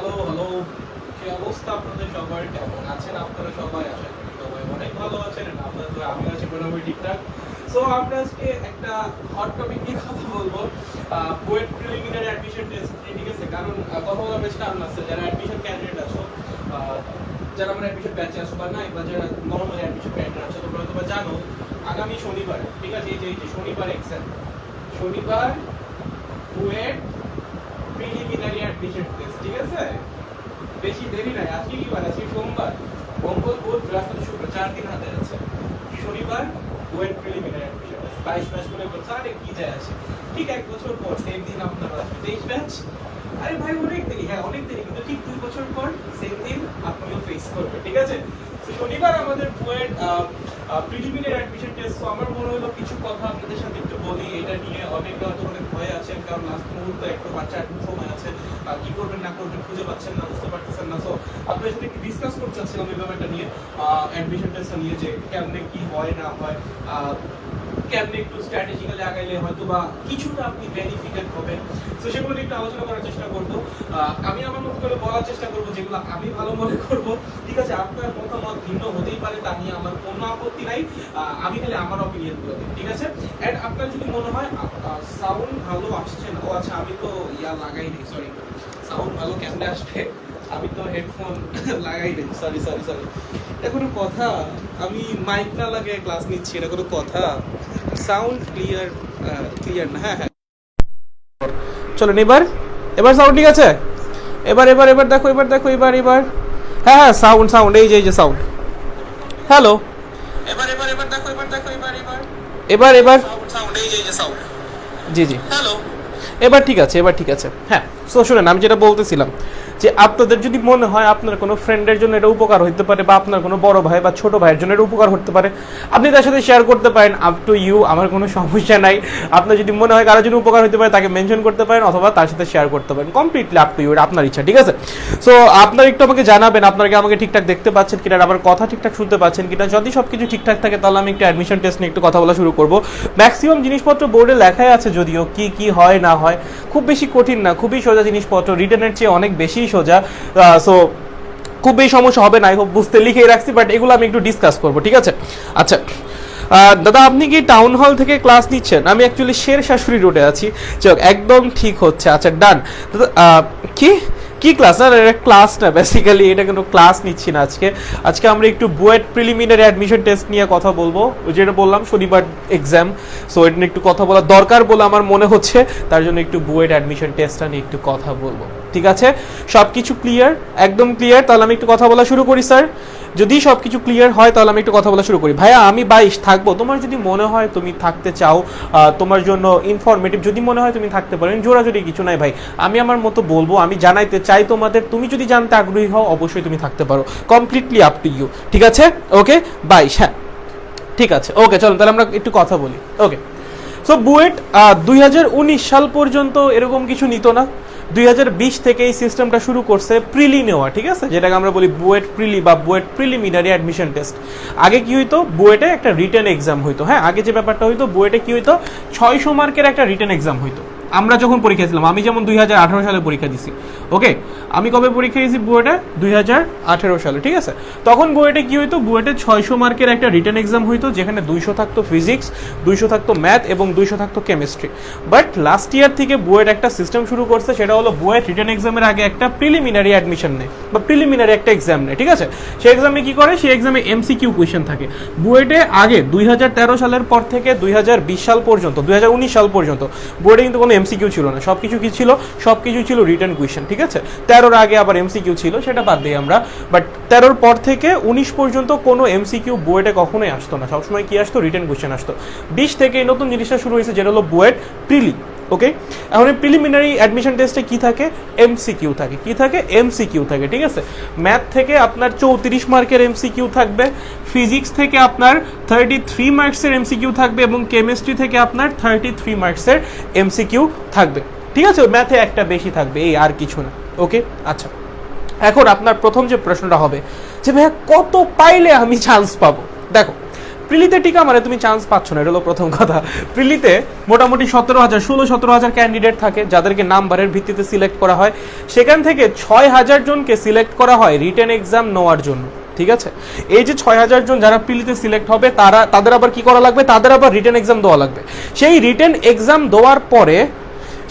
Hello hello, কি অবস্থা আপনাদের সবার? কেমন আছেন আপনারা সবাই? আশা করি সবাই অনেক ভালো আছেন। আপনাদের আমি আছি মোটামুটি ঠিকঠাক। সো আমরা আজকে একটা হট টপিক নিয়ে কথা বলবো, বুয়েট প্রিলিমিনারি অ্যাডমিশন টেস্ট। ঠিক আছে, কারণ কথা বলা বেশ কারণ আছে। যারা অ্যাডমিশন ক্যান্ডিডেট আছো, যারা আমার অ্যাডমিশন ব্যাচে আছো বা নাই, বা যারা নর্মাল অ্যাডমিশন ক্যান্ডিডেট আছো, তোমরা জানো আগামী শনিবার, ঠিক আছে, এই যে শনিবার এক্সাম, শনিবার বুয়েট প্রিলিমিনারি অ্যাডমিশন টেস্ট। ঠিক আছে, বেশি দেরি নাই। আজকে কি বার? আজকে সোমবার, মঙ্গল বুধ বৃহস্পতি শুক্র, 4 দিন হাতে আছে। শনিবার BUET preliminary admission test 22 batch করে বলছে, আরে কি যায় আছে, ঠিক 1 বছর পর সেম দিন আপনারা আসবে 23 ব্যাচ। আরে ভাই অনেক দেরি, হ্যাঁ অনেক দেরি, কিন্তু ঠিক 2 বছর পর সেম দিন আপনিও ফেস করবেন। ঠিক আছে, তো শনিবার আমাদের বুয়েট প্রিলিমিনারি অ্যাডমিশন টেস্ট। তো আমার মনে হলো কিছু কথা আপনাদের সাথে একটু বলি এটা নিয়ে। অনেকে হয়তো অনেক ভয় আছেন, কারণ লাস্ট মুহূর্তে একটা বাচ্চা একটু সময় আছে, কি করবেন না করবেন খুঁজে পাচ্ছেন না, বুঝতে পারতেছেন না। সো আপনাদের সাথে একটু ডিসকাস করতে চাচ্ছিলাম এই ব্যাপারটা নিয়ে, অ্যাডমিশন টেস্ট নিয়ে, যে কেমনে কি হয় না হয়, কেমনে একটু স্ট্র্যাটেজিক্যালি আগাইলে হয়তো বা কিছুটা আপনি বেনিফিটেড হবেন। তো সেগুলো নিয়ে একটু আলোচনা করার চেষ্টা করবো। আমি আমার মতো করে বলার চেষ্টা করবো যেগুলো আমি ভালো মনে করবো। ঠিক আছে, আপনার মতামত ভিন্ন হতেই পারে, তা নিয়ে আমার কোনো আপত্তি নাই। আমি খালি আমার অপিনিয়ন গুলো দিই। ঠিক আছে, এন্ড আপনার যদি মনে হয় সাউন্ড ভালো আসছে না, ও আচ্ছা আমি তো লাগাই নি, সরি, সাউন্ড ভালো কেমনে আসবে, আমি তো হেডফোন লাগাই নি, সরি সরি সরি। এটা কোনো কথা? আমি মাইক না লাগিয়ে ক্লাস নিচ্ছি, এটা কোনো কথা? সাউন্ড ক্লিয়ার ক্লিয়ার না? হ্যাঁ হ্যাঁ, চলুন এবার, এবার সাউন্ড ঠিক আছে? এবার এবার এবার দেখো, এবার দেখো, এবার এবার, হ্যাঁ হ্যাঁ, সাউন্ড সাউন্ড, এই যে সাউন্ড, হ্যালো, এবার এবার এবার দেখো, এবার দেখো, এবার এবার এবার এবার সাউন্ড, এই যে সাউন্ড, জি জি, হ্যালো, এবার ঠিক আছে, এবার ঠিক আছে। হ্যাঁ, সো শুনেন, আমি যেটা বলতেছিলাম যে আপনাদের যদি মনে হয় আপনার কোনো ফ্রেন্ডের জন্য এটা উপকার হতে পারে, বা আপনার কোনো বড় ভাই বা ছোট ভাইয়ের জন্য এটা উপকার হতে পারে, আপনি তার সাথে শেয়ার করতে পারেন। আপ টু ইউ, আমার কোনো সমস্যা নাই। আপনার যদি মনে হয় কারোর জন্য উপকার হতে পারে, তাকে মেনশন করতে পারেন অথবা তার সাথে শেয়ার করতে পারেন। কমপ্লিটলি আপ টু ইউ, এটা আপনার ইচ্ছা। ঠিক আছে, সো আপনার একটু আমাকে জানাবেন, আপনারা কি আমাকে ঠিকঠাক দেখতে পাচ্ছেন কিনা, আমার কথা ঠিকঠাক শুনতে পাচ্ছেন কিনা। যদি সবকিছু ঠিকঠাক থাকে তাহলে আমি একটু অ্যাডমিশন টেস্ট নিয়ে একটু কথা বলা শুরু করবো। ম্যাক্সিমাম জিনিসপত্র বোর্ডে লেখাই আছে, যদিও কি কি হয় না হয়, খুব বেশি কঠিন না, খুবই সোজা জিনিসপত্র, রিটেনের চেয়ে অনেক বেশি সোজা। সো খুব বেশি সমস্যা হবে না, বুঝতে লিখেই রাখছি, বাট এগুলো আমি একটু ডিসকাস করবো। ঠিক আছে, আচ্ছা দাদা আপনি কি টাউন হল থেকে ক্লাস নিচ্ছেন? আমি অ্যাকচুয়ালি শের শাশুড়ি রোডে আছি। চল, একদম ঠিক হচ্ছে। আচ্ছা ডান। দাদা কি কি ক্লাস? আর এটা ক্লাস না, বেসিক্যালি এটা কোনো ক্লাস নিচ্ছি না আজকে। আজকে আমরা একটু বুয়েট প্রিলিমিনারি অ্যাডমিশন টেস্ট নিয়ে কথা বলবো, যেটা বললাম শনিবার এক্সাম। সো এটা নিয়ে একটু কথা বলা দরকার বলে আমার মনে হচ্ছে, তার জন্য একটু বুয়েট অ্যাডমিশন টেস্টটা নিয়ে একটু কথা বলবো। ঠিক আছে, সব কিছু ক্লিয়ার? একদম ক্লিয়ার? তাহলে আমি একটু কথা বলা শুরু করি স্যার। যদি সব কিছু ক্লিয়ার হয় তাহলে আমি একটু কথা বলা শুরু করি। ভাইয়া আমি 22 থাকবো, তোমার যদি মনে হয় তুমি থাকতে চাও, তোমার জন্য ইনফরমেটিভ যদি মনে হয় তুমি থাকতে পারেন, জোরাজোরি কিছু নাই ভাই। আমি আমার মতো বলবো, আমি জানাইতে চাই তোমাদের, তুমি যদি জানতে আগ্রহী হও অবশ্যই তুমি থাকতে পারো, কমপ্লিটলি আপ টু ইউ। ঠিক আছে, ওকে 22, হ্যাঁ ঠিক আছে, ওকে চলো তাহলে আমরা একটু কথা বলি। ওকে, সো বুয়েট 2019 সাল পর্যন্ত এরকম কিছু নিত না। 2020 থেকে এই সিস্টেমটা শুরু করছে প্রিলি নেওয়া। ঠিক আছে, যেটাকে আমরা বলি বুয়েট প্রিলি বা বুয়েট প্রিলিমিনারি অ্যাডমিশন টেস্ট। আগে কি হইতো, বুয়েটে একটা রিটেন এক্সাম হইতো। হ্যাঁ, আগে যে ব্যাপারটা হইতো, বুয়েটে কি হইতো, 600 মার্কের একটা রিটেন এক্সাম হইতো। আমরা যখন পরীক্ষা দিয়েছিলাম, আমি যেমন 2018 সালে পরীক্ষা দিছি। ওকে, আমি কবে পরীক্ষা দিয়েছি? বুয়েটে 2018 সালে। ঠিক আছে, তখন বুয়েটে কি হইতো, বুয়েটে 600 মার্কের একটা রিটেন এক্সাম হইতো, যেখানে 200 থাকতো ফিজিক্স, 200 থাকতো ম্যাথ এবং 200 থাকতো কেমিস্ট্রি। বাট লাস্ট ইয়ার থেকে বুয়েট একটা সিস্টেম শুরু করছে, সেটা হলো বুয়েট রিটেন এক্সামের আগে একটা প্রিলিমিনারি অ্যাডমিশন নেয় বা প্রিলিমিনারি একটা এক্সাম নেয়। ঠিক আছে, সেই এক্সামে কি করে, সেই এক্সামে এমসিকিউ কোয়েশ্চেন থাকে। বুয়েটে আগে 2013 সালের পর থেকে 2020 সাল পর্যন্ত, 2019 সাল পর্যন্ত বুয়েটে কিন্তু কোনো এমসিকিউ ছিল না। সবকিছু কি ছিল, সবকিছু ছিল রিটেন কোয়েশ্চেন। ঠিক আছে, 13-র আগে আবার এমসিকিউ ছিল, সেটা বাদ দিই আমরা। বাট 13-র পর থেকে 19 পর্যন্ত কোনো এমসিকিউ বুয়েটে কখনোই আসতো না, সবসময় কি আসতো, রিটেন কোয়েশ্চেন আসতো। 20 থেকে এই নতুন জিনিসটা শুরু হয়েছে, যেটা হলো বুয়েট প্রিলি। ওকে, এখন এই প্রিলিমিনারি অ্যাডমিশন টেস্টে কি থাকে, এমসিকিউ থাকে। কি থাকে, এমসিকিউ থাকে। ঠিক আছে, ম্যাথ থেকে আপনার 34 মার্কের এমসিকিউ থাকবে, ফিজিক্স থেকে আপনার 33 মার্কসের এমসিকিউ থাকবে, এবং কেমিস্ট্রি থেকে আপনার 33 মার্কসের এমসিকিউ থাকবে। ঠিক আছে, ম্যাথে একটা বেশি থাকবে, এই আর কিছু না। ওকে, আচ্ছা এখন আপনার প্রথম যে প্রশ্নটা হবে যে ভাইয়া কত পাইলে আমি চান্স পাবো? দেখো, প্রিলিতে টিকা মানে তুমি চান্স পাচ্ছ না, এটা হলো প্রথম কথা। প্রিলিতে মোটামুটি 17,000 ক্যান্ডিডেট থাকে যাদেরকে নাম্বারের ভিত্তিতে সিলেক্ট করা হয়, সেখান থেকে 6,000 জনকে সিলেক্ট করা হয় রিটেন এক্সাম নেওয়ার জন্য, ঠিক আছে। এই যে 6,000 জন যারা প্রিলিতে সিলেক্ট হবে তাদের আবার কি করা লাগবে, তাদের আবার রিটেন এক্সাম দেওয়া লাগবে। সেই রিটেন এক্সাম দেওয়ার পরে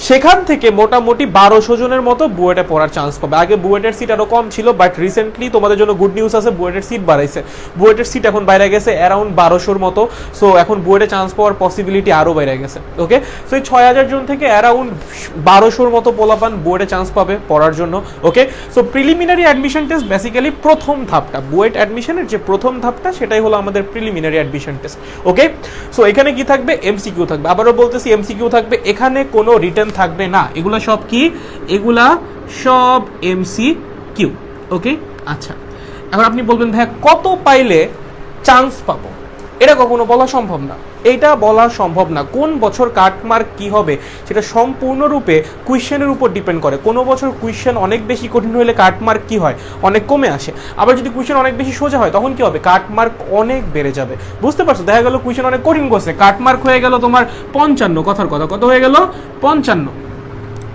সেখান থেকে মোটামুটি 1200 জনের মতো বুয়েটে পড়ার চান্স পাবে। আগে বুয়েটের সিট আরো কম ছিল, বাট রিসেন্টলি তোমাদের জন্য গুড নিউজ আছে, বুয়েটের সিট বাড়াইছে। বুয়েটের সিট এখন বাইরে গেছে অ্যারাউন্ড 1200-র মতো। সো এখন বুয়েটে চান্স পাওয়ার পসিবিলিটি আরও বাইরে গেছে। ওকে, সো এই 6,000 জন থেকে অ্যারাউন্ড 1200-র মতো পোলাপান বুয়েটে চান্স পাবে পড়ার জন্য। Okay, so preliminary admission test basically প্রথম ধাপটা, বুয়েট অ্যাডমিশনের যে প্রথম ধাপটা সেটাই হলো আমাদের প্রিলিমিনারি অ্যাডমিশন টেস্ট। ওকে, সো এখানে কি থাকবে, এমসিকিউ থাকবে। আবারও বলতেছি এমসিকিউ থাকবে, এখানে কোনো রিটেন থাকবে না। এগুলা সব কি, এগুলা সব এমসিকিউ। ওকে, আচ্ছা, এখন আপনি বলবেন ভাই কত পাইলে চান্স পাবো, এটা কখনো বলা সম্ভব না। এইটা বলা সম্ভব না। কোন বছর কাটমার্ক কি হবে সেটা সম্পূর্ণরূপে কুয়েশ্চেনের উপর ডিপেন্ড করে। কোনো বছর কুয়েশ্চেন অনেক বেশি কঠিন হলে কাটমার্ক কি হয়, অনেক কমে আসে। আবার যদি কুয়েশ্চেন অনেক বেশি সোজা হয় তখন কি হবে, কাটমার্ক অনেক বেড়ে যাবে। বুঝতে পারছো, দেখা গেল কুয়েশ্চেন অনেক কঠিন করছে, কাটমার্ক হয়ে গেল তোমার 55, কথার কথা কত হয়ে গেল 55,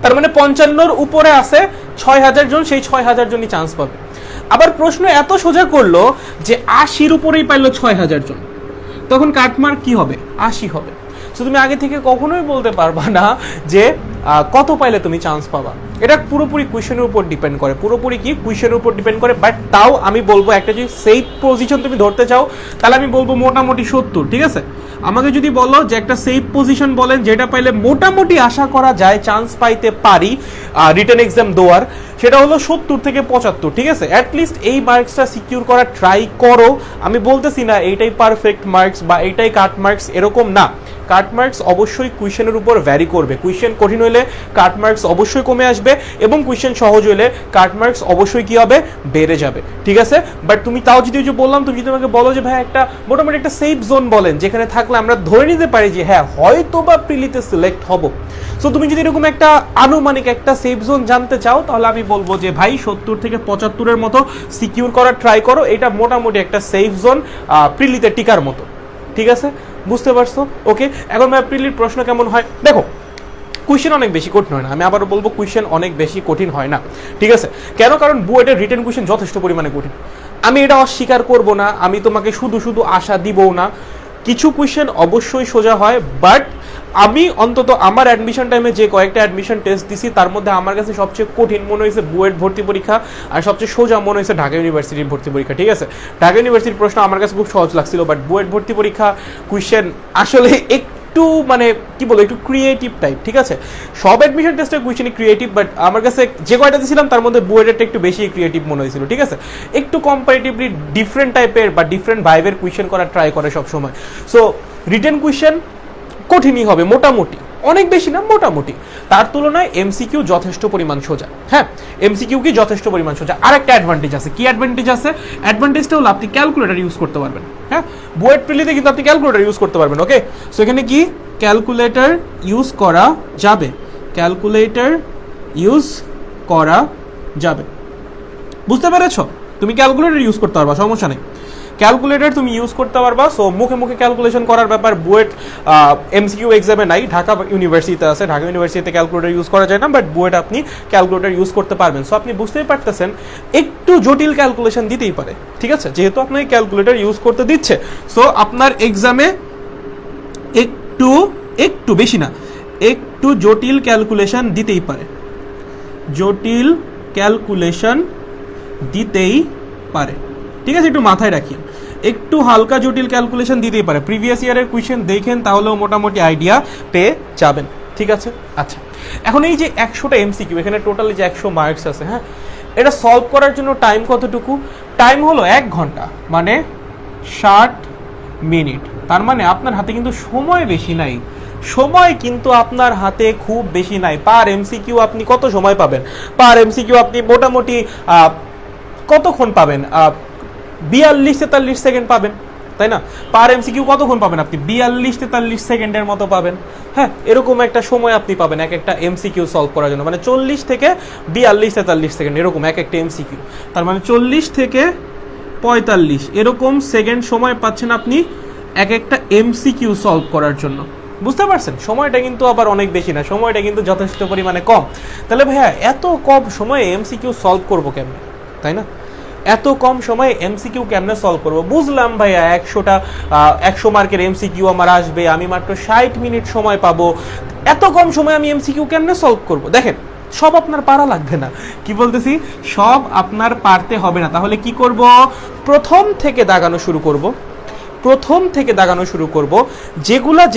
তার মানে 55-র উপরে আছে 6,000 জন, সেই 6,000 জনই চান্স পাবে। আবার প্রশ্ন এত সোজা করলো যে 80-র উপরেই পাইলো 6,000 জন, তখন কাটমার্ক কি হবে, 80 হবে। সো তুমি আগে থেকে কখনোই বলতে পারবা না যে কত পাইলে তুমি চান্স পাবা। এটা পুরোপুরি কুয়েশনের উপর ডিপেন্ড করে, পুরোপুরি কি কুয়েশনের উপর ডিপেন্ড করে। বাট তাও আমি বলবো একটা যদি সেফ পজিশন তুমি ধরতে চাও তাহলে আমি বলবো মোটামুটি 70, ঠিক আছে। আমাকে যদি বলো যে একটা সেফ পজিশন বলেন যেটা পাইলে মোটামুটি আশা করা যায় চান্স পাইতে পারি রিটেন এক্সাম দেওয়ার, সেটা হলো 70 থেকে 75, ঠিক আছে। অ্যাটলিস্ট এই মার্কসটা সিকিউর করার ট্রাই করো। আমি বলতেছি না এইটাই পারফেক্ট মার্কস বা এইটাই কাট মার্কস, এরকম না। কাট মার্কস অবশ্যই কুয়েশনের উপর ভ্যারি করবে। কুয়েশন কঠিন হলে কাট মার্কস অবশ্যই কমে আসবে, এবং কুয়েশন সহজ হলে কাট মার্কস অবশ্যই কি হবে, বেড়ে যাবে, ঠিক আছে। বাট তুমি তাও যদি যে বললাম, তুমি যদি আমাকে বলো যে ভাই একটা মোটামুটি একটা সেফ জোন বলেন যেখানে থাকলে আমরা ধরে নিতে পারি যে হ্যাঁ হয়তো বা প্রিলিতে সিলেক্ট হব। সো তুমি যদি এরকম একটা আনুমানিক একটা সেফ জোন জানতে চাও তাহলে আমি বলবো যে ভাই 70 থেকে 75-এর মতো সিকিউর করার ট্রাই করো। এটা মোটামুটি একটা সেফ জোন প্রিলিতে টিকার মতো, ঠিক আছে। বুঝতে পারছো? ওকে, এখন ভাই প্রিলির প্রশ্ন কেমন হয় দেখো। কুয়েশন অনেক বেশি কঠিন হয় না, আমি আবারও বলবো কুয়েশন অনেক বেশি কঠিন হয় না, ঠিক আছে। কেন, কারণ বুয়েটের রিটেন কুয়েশন যথেষ্ট পরিমাণে কঠিন। আমি এটা অস্বীকার করব না, আমি তোমাকে শুধু শুধু আশা দিবও না। কিছু কোয়েশ্চেন অবশ্যই সোজা হয়, বাট আমি অন্তত আমার অ্যাডমিশন টাইমে যে কয়েকটা অ্যাডমিশন টেস্ট দিছি তার মধ্যে আমার কাছে সবচেয়ে কঠিন মনে হয়েছে বুয়েট ভর্তি পরীক্ষা, আর সবচেয়ে সোজা মনে হয়েছে ঢাকা ইউনিভার্সিটির ভর্তি পরীক্ষা, ঠিক আছে। ঢাকা ইউনিভার্সিটির প্রশ্ন আমার কাছে খুব সহজ লাগছিল, বাট বুয়েট ভর্তি পরীক্ষা কোয়েশ্চেন আসলে একটু মানে কি বলবো, একটু ক্রিয়েটিভ টাইপ, ঠিক আছে। সব অ্যাডমিশন টেস্টের কোয়েশ্চেনই ক্রিয়েটিভ, বাট আমার কাছে যে কয়টা দিয়েছিলাম তার মধ্যে বুয়েটেরটা একটু বেশি ক্রিয়েটিভ মনে হয়েছিল, ঠিক আছে। একটু কম্পারেটিভলি ডিফারেন্ট টাইপের বা ডিফারেন্ট ভাইবের কোয়েশ্চেন করার ট্রাই করে সবসময়। সো রিটেন কোয়েশ্চেন কঠিনই হবে মোটামুটি, অনেক বেশি না মোটামুটি। তার তুলনায় এমসিকিউ যথেষ্ট পরিমাণ সোজা। হ্যাঁ, এমসিকিউ কি যথেষ্ট পরিমাণ সোজা। আর একটা অ্যাডভান্টেজ আছে। কি অ্যাডভান্টেজ আছে? অ্যাডভান্টেজটা হলো আপনি ক্যালকুলেটর ইউজ করতে পারবেন। হ্যাঁ, বুয়েট প্রিলিতে কিন্তু আপনি ক্যালকুলেটর ইউজ করতে পারবেন। ওকে, সো এখানে কি ক্যালকুলেটর ইউজ করা যাবে, ক্যালকুলেটর ইউজ করা যাবে। বুঝতে পেরেছো? তুমি ক্যালকুলেটর ইউজ করতে পারবা, সমস্যা নেই। ক্যালকুলেটর তুমি ইউজ করতে পারবা। সো মুখে মুখে ক্যালকুলেশন করার ব্যাপার বুয়েট এমসিকিউ এক্সামে নাই, ঢাকা ইউনিভার্সিটিতে আছে। ঢাকা ইউনিভার্সিটিতে ক্যালকুলেটর ইউজ করা যায় না, বাট বুয়েট আপনি ক্যালকুলেটর ইউজ করতে পারবেন। সো আপনি বুঝতেই পারতেছেন একটু জটিল ক্যালকুলেশন দিতেই পারে, ঠিক আছে, যেহেতু আপনাকে ক্যালকুলেটর ইউজ করতে দিচ্ছে। সো আপনার এক্সামে একটু বেশি না, একটু জটিল ক্যালকুলেশন দিতেই পারে, জটিল ক্যালকুলেশন দিতেই পারে, ঠিক আছে। একটু মাথায় রাখি, একটু হালকা জটিল ক্যালকুলেশন দিতেই পারে। প্রিভিয়াস ইয়ারের কোয়েশ্চেন দেখেন তাহলেও মোটামুটি আইডিয়া পেয়ে যাবেন, ঠিক আছে। আচ্ছা, এখন এই যে 100টা এমসিকিউ, এখানে টোটালি যে 100 মার্কস আছে, হ্যাঁ, এটা সলভ করার জন্য টাইম কতটুকু? টাইম হলো 1 ঘন্টা, মানে 60 মিনিট। তার মানে আপনার হাতে কিন্তু সময় বেশি নাই, সময় কিন্তু আপনার হাতে খুব বেশি নাই। পার এমসিকিউ আপনি কত সময় পাবেন? পার এমসিকিউ আপনি মোটামুটি কতক্ষণ পাবেন? 42-43 সেকেন্ড পাবেন, তাই না? পার এমসিকিউ কতক্ষণ পাবেন আপনি? 42-43 সেকেন্ডের মতো পাবেন। হ্যাঁ, এরকম একটা সময় আপনি পাবেন এক একটা এমসিকিউ সলভ করার জন্য, মানে 40 থেকে 42-43 সেকেন্ড এরকম এক একটা এমসিকিউ। তার মানে 40 থেকে 45 এরকম সেকেন্ড সময় পাচ্ছেন আপনি এক একটা এমসিকিউ সলভ করার জন্য। বুঝতে পারছেন? সময়টা কিন্তু আবার অনেক বেশি না, সময়টা কিন্তু যথেষ্ট পরিমাণে কম। তাহলে ভাইয়া এত কম সময়ে এমসিকিউ সলভ করবো কেমনে, তাই না? এত কম সময়ে এমসিকিউ কেমনে সলভ করবো? বুঝলাম ভাইয়া 100 মার্কের এমসিকিউ আমার আসবে, আমি মাত্র 60 মিনিট সময় পাবো, এত কম সময়ে আমি এমসিকিউ কেমনে সলভ করবো? দেখেন, সব আপনার পারা লাগবে না। কি বলতেছি? সব আপনার পারতে হবে না। তাহলে কি করব? প্রথম থেকে দাগানো শুরু করব।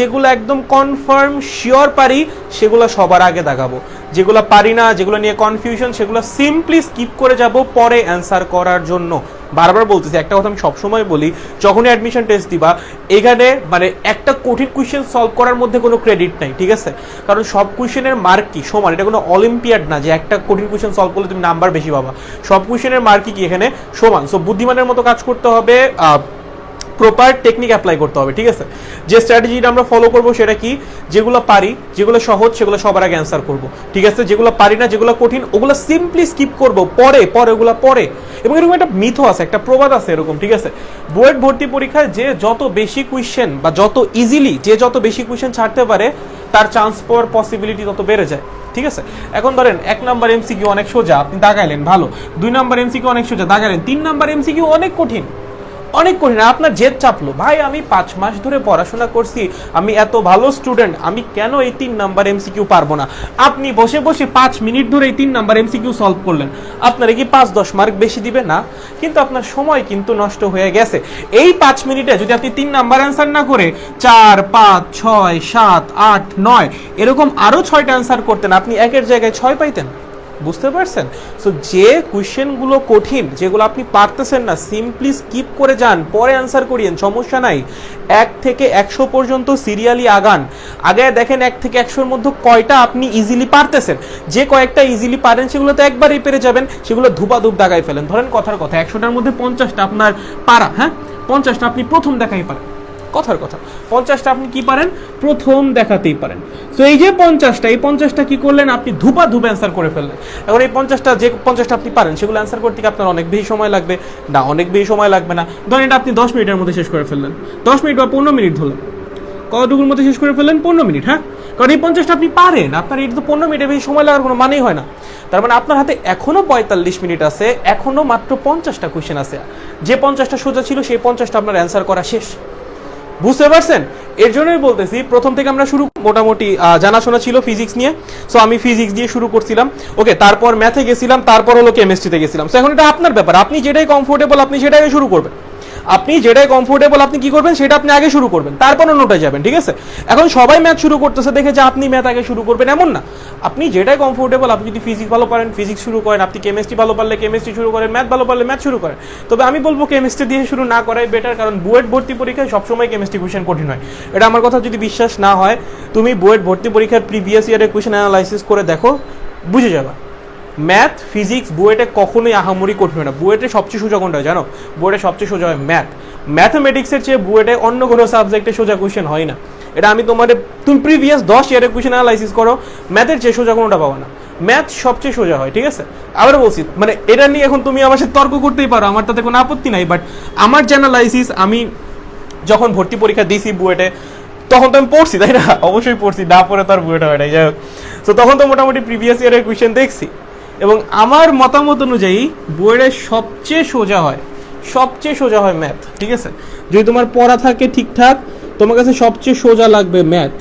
যেগুলা একদম কনফার্ম শিওর পারি সেগুলো সবার আগে দাগাবো। যেগুলো পারি না, যেগুলো নিয়ে কনফিউশন, সেগুলো সিম্পলি স্কিপ করে যাব পরে অ্যান্সার করার জন্য। বারবার বলতেছি, একটা কথা আমি সবসময় বলি, যখনই অ্যাডমিশন টেস্ট দিবা, এখানে মানে একটা কঠিন কোয়েশ্চেন সলভ করার মধ্যে কোনো ক্রেডিট নাই, ঠিক আছে? কারণ সব কোয়েশ্চেনের মার্ক কি সমান, এটা কোনো অলিম্পিয়াড না যে একটা কঠিন কোয়েশ্চেন সলভ করলে তুমি নাম্বার বেশি পাবা। সব কোয়েশ্চেনের মার্কই কি এখানে সমান। সো বুদ্ধিমানের মতো কাজ করতে হবে, প্রপার টেকনিক অ্যাপ্লাই করতে হবে, ঠিক আছে? যে স্ট্র্যাটেজিটা আমরা ফলো করব সেটা কি? যেগুলো পারি, যেগুলো সহজ, সেগুলো সবার আগে অ্যান্সার করব, ঠিক আছে? যেগুলো পারি না, যেগুলো কঠিন, ওগুলো সিম্পলি স্কিপ করব, পরে ওগুলো পরে। এবং এরকম একটা মিথও আছে, একটা প্রবাদ আছে এরকম, ঠিক আছে? বুয়েট ভর্তি পরীক্ষায় যে যত বেশি কোয়েশ্চেন বা যত ইজিলি যে যত বেশি কোয়েশ্চেন ছাড়তে পারে, তার চান্স পাওয়ার পসিবিলিটি তত বেড়ে যায়, ঠিক আছে? এখন ধরেন 1 নাম্বার এমসিকিউ অনেক সোজা, আপনি দাগাইলেন, ভালো। 2 নাম্বার এমসিকিউ অনেক সোজা, দাগাইলেন। 3 নাম্বার এমসিকিউ অনেক কঠিন, আপনার জেদ চাপলো, ভাই আমি 5 মাস ধরে পড়াশোনা করছি, আমি এত ভালো স্টুডেন্ট, আমি কেন এই 3 নাম্বার এমসিকিউ পারবো না? আপনি বসে 5 মিনিট ধরে এই 3 নাম্বার এমসিকিউ সলভ করলেন, আপনারা কি 5-10 মার্ক বেশি দিবে না? কিন্তু আপনার সময় কিন্তু নষ্ট হয়ে গেছে। এই 5 মিনিটে যদি আপনি 3 নাম্বার অ্যান্সার না করে 4, 5, 6, 7, 8, 9 এরকম আরো 6টা অ্যান্সার করতেন, আপনি একের জায়গায় 6 পাইতেন। বুঝতে পারছেন? সো যে কোয়েশ্চেনগুলো কঠিন, যেগুলো আপনি পারতেছেন না, সিম্পলি স্কিপ করে যান, পরে অ্যান্সার করিয়েন, সমস্যা নাই। 1 থেকে 100 পর্যন্ত সিরিয়ালি আগান, আগে দেখেন 1 থেকে 100-র মধ্যে কয়টা আপনি ইজিলি পারতেছেন। যে কয়েকটা ইজিলি পারেন সেগুলো তো একবারই পেরে যাবেন, সেগুলো ধুপাধুপ দাগাই ফেলেন। ধরেন কথার কথা 100টার মধ্যে 50টা আপনার পারা, হ্যাঁ 50টা আপনি প্রথম দেখাই পারেন, কথার কথা 50টা আপনি কি পারেন? প্রথম দেখাতেই পারেন। সো এই যে 50টা, এই 50টা কি করলেন? আপনি ধুপা অ্যান্সার করে ফেললেন। এখন এই 50টা, যে 50টা আপনি পারেন, সেগুলো অ্যান্সার করতে আপনার অনেক বেশি সময় লাগবে না? অনেক বেশি সময় লাগবে না। ধরেন এটা আপনি 10 মিনিটের মধ্যে শেষ করে ফেললেন, 10 মিনিট বা 15 মিনিট ধরলেন, কতটুকুর মধ্যে শেষ করে ফেললেন? 15 মিনিট, হ্যাঁ? কারণ এই 50টা আপনি পারেন, আপনার এটা তো 15 মিনিটের বেশি সময় লাগার কোনো মানেই হয় না। তার মানে আপনার হাতে এখনো 45 মিনিট আছে, এখনো মাত্র 50টা কোয়েশ্চেন আছে। যে 50টা সোজা ছিল, সেই 50টা আপনার অ্যান্সার করা শেষ। বুঝতে পারছেন? এর জন্যই বলতেছি, প্রথম থেকে আমরা শুরু মোটামুটি জানাশোনা ছিল ফিজিক্স নিয়ে। সো আমি ফিজিক্স দিয়ে শুরু করছিলাম, ওকে, তারপর ম্যাথে গেছিলাম, তারপর হলো কেমিস্ট্রিতে গেছিলাম। সো এখন এটা আপনার ব্যাপার, আপনি যেটাই কমফোর্টেবল আপনি সেটাই শুরু করবেন। আপনি কি করবেন সেটা আপনি আগে শুরু করবেন, তারপর অন্যটায় যাবেন, ঠিক আছে? এখন সবাই ম্যাথ শুরু করতেছে দেখে যে আপনি ম্যাথ আগে শুরু করবেন এমন না। আপনি যেটাই কমফোর্টেবল, আপনি যদি ফিজিক্স ভালো পারেন ফিজিক্স শুরু করেন, আপনি কেমিস্ট্রি ভালো পারলে কেমিস্ট্রি শুরু করেন, ম্যাথ ভালো পারলে ম্যাথ শুরু করেন। তবে আমি বলবো কেমিস্ট্রি দিয়ে শুরু না করাই বেটার, কারণ বুয়েট ভর্তি পরীক্ষায় সবসময় কেমিস্ট্রি কোয়েশ্চেন কঠিন হয়। এটা আমার কথা যদি বিশ্বাস না হয়, তুমি বুয়েট ভর্তি পরীক্ষার প্রিভিয়াস ইয়ারের কোয়েশ্চেন অ্যানালাইসিস করে দেখো, বুঝে যাবা। ম্যাথ ফিজিক্স বুয়েটে কখনোই আহামরি কঠিন হয় না। বুয়েটে সবচেয়ে সোজা কোনটা হয় জানো? বুয়েটে সবচেয়ে সোজা হয় ম্যাথ। ম্যাথমেটিক্সের চেয়ে বুয়েটে অন্য কোনো সাবজেক্টে সোজা কোয়েশ্চেন হয় না। এটা আমি তুমি প্রিভিয়াস 10 ইয়ারের কোয়েশ্চেন অ্যানালাইসিস করো, ম্যাথের চেয়ে সোজা কোনোটা পাবো না। ম্যাথ সবচেয়ে সোজা হয়, ঠিক আছে? আবার বলছি, মানে এটা নিয়ে এখন তুমি আমার সাথে তর্ক করতেই পারো, আমার তাতে কোনো আপত্তি নাই। বাট আমার যে অ্যানালাইসিস, আমি যখন ভর্তি পরীক্ষা দিয়েছি বুয়েটে, তখন তো আমি পড়ছি, তাই না? অবশ্যই পড়ছি, না পড়ে তো আর বুয়েট হয় না, যাই হোক। তো তখন তো মোটামুটি প্রিভিয়াস ইয়ারের কোয়েশ্চেন দেখছি, এবং আমার মতামত অনুযায়ী বুয়েটের সবচেয়ে সোজা হয় ম্যাথ, ঠিক আছে? যদি তোমার পড়া থাকে ঠিকঠাক, তোমার কাছে সবচেয়ে সোজা লাগবে ম্যাথ,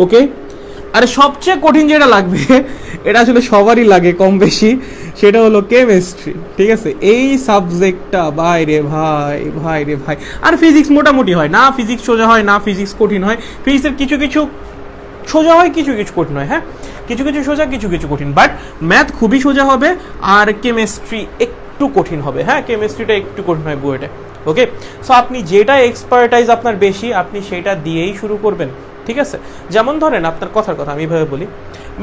ওকে? আর সবচেয়ে কঠিন যেটা লাগবে, এটা আসলে সবারই লাগে কম বেশি, সেটা হলো কেমিস্ট্রি, ঠিক আছে? এই সাবজেক্টটা ভাই রে ভাই। আর ফিজিক্স মোটামুটি হয় না, ফিজিক্স সোজা হয় না, ফিজিক্স কঠিন হয়। ফিজিক্সের কিছু সোজা হয়, কিছু কঠিন হয়, হ্যাঁ? কিছু সোজা, কিছু কঠিন। বাট ম্যাথ খুবই সোজা হবে, আর কেমিস্ট্রি একটু কঠিন হবে, হ্যাঁ? কেমিস্ট্রিটা একটু কঠিন হয় বুয়েটে, ওকে? সো আপনি যেটা এক্সপার্টাইজ আপনার বেশি, আপনি সেটা দিয়েই শুরু করবেন, ঠিক আছে? যেমন ধরেন আপনার কথার কথা আমি এভাবে বলি,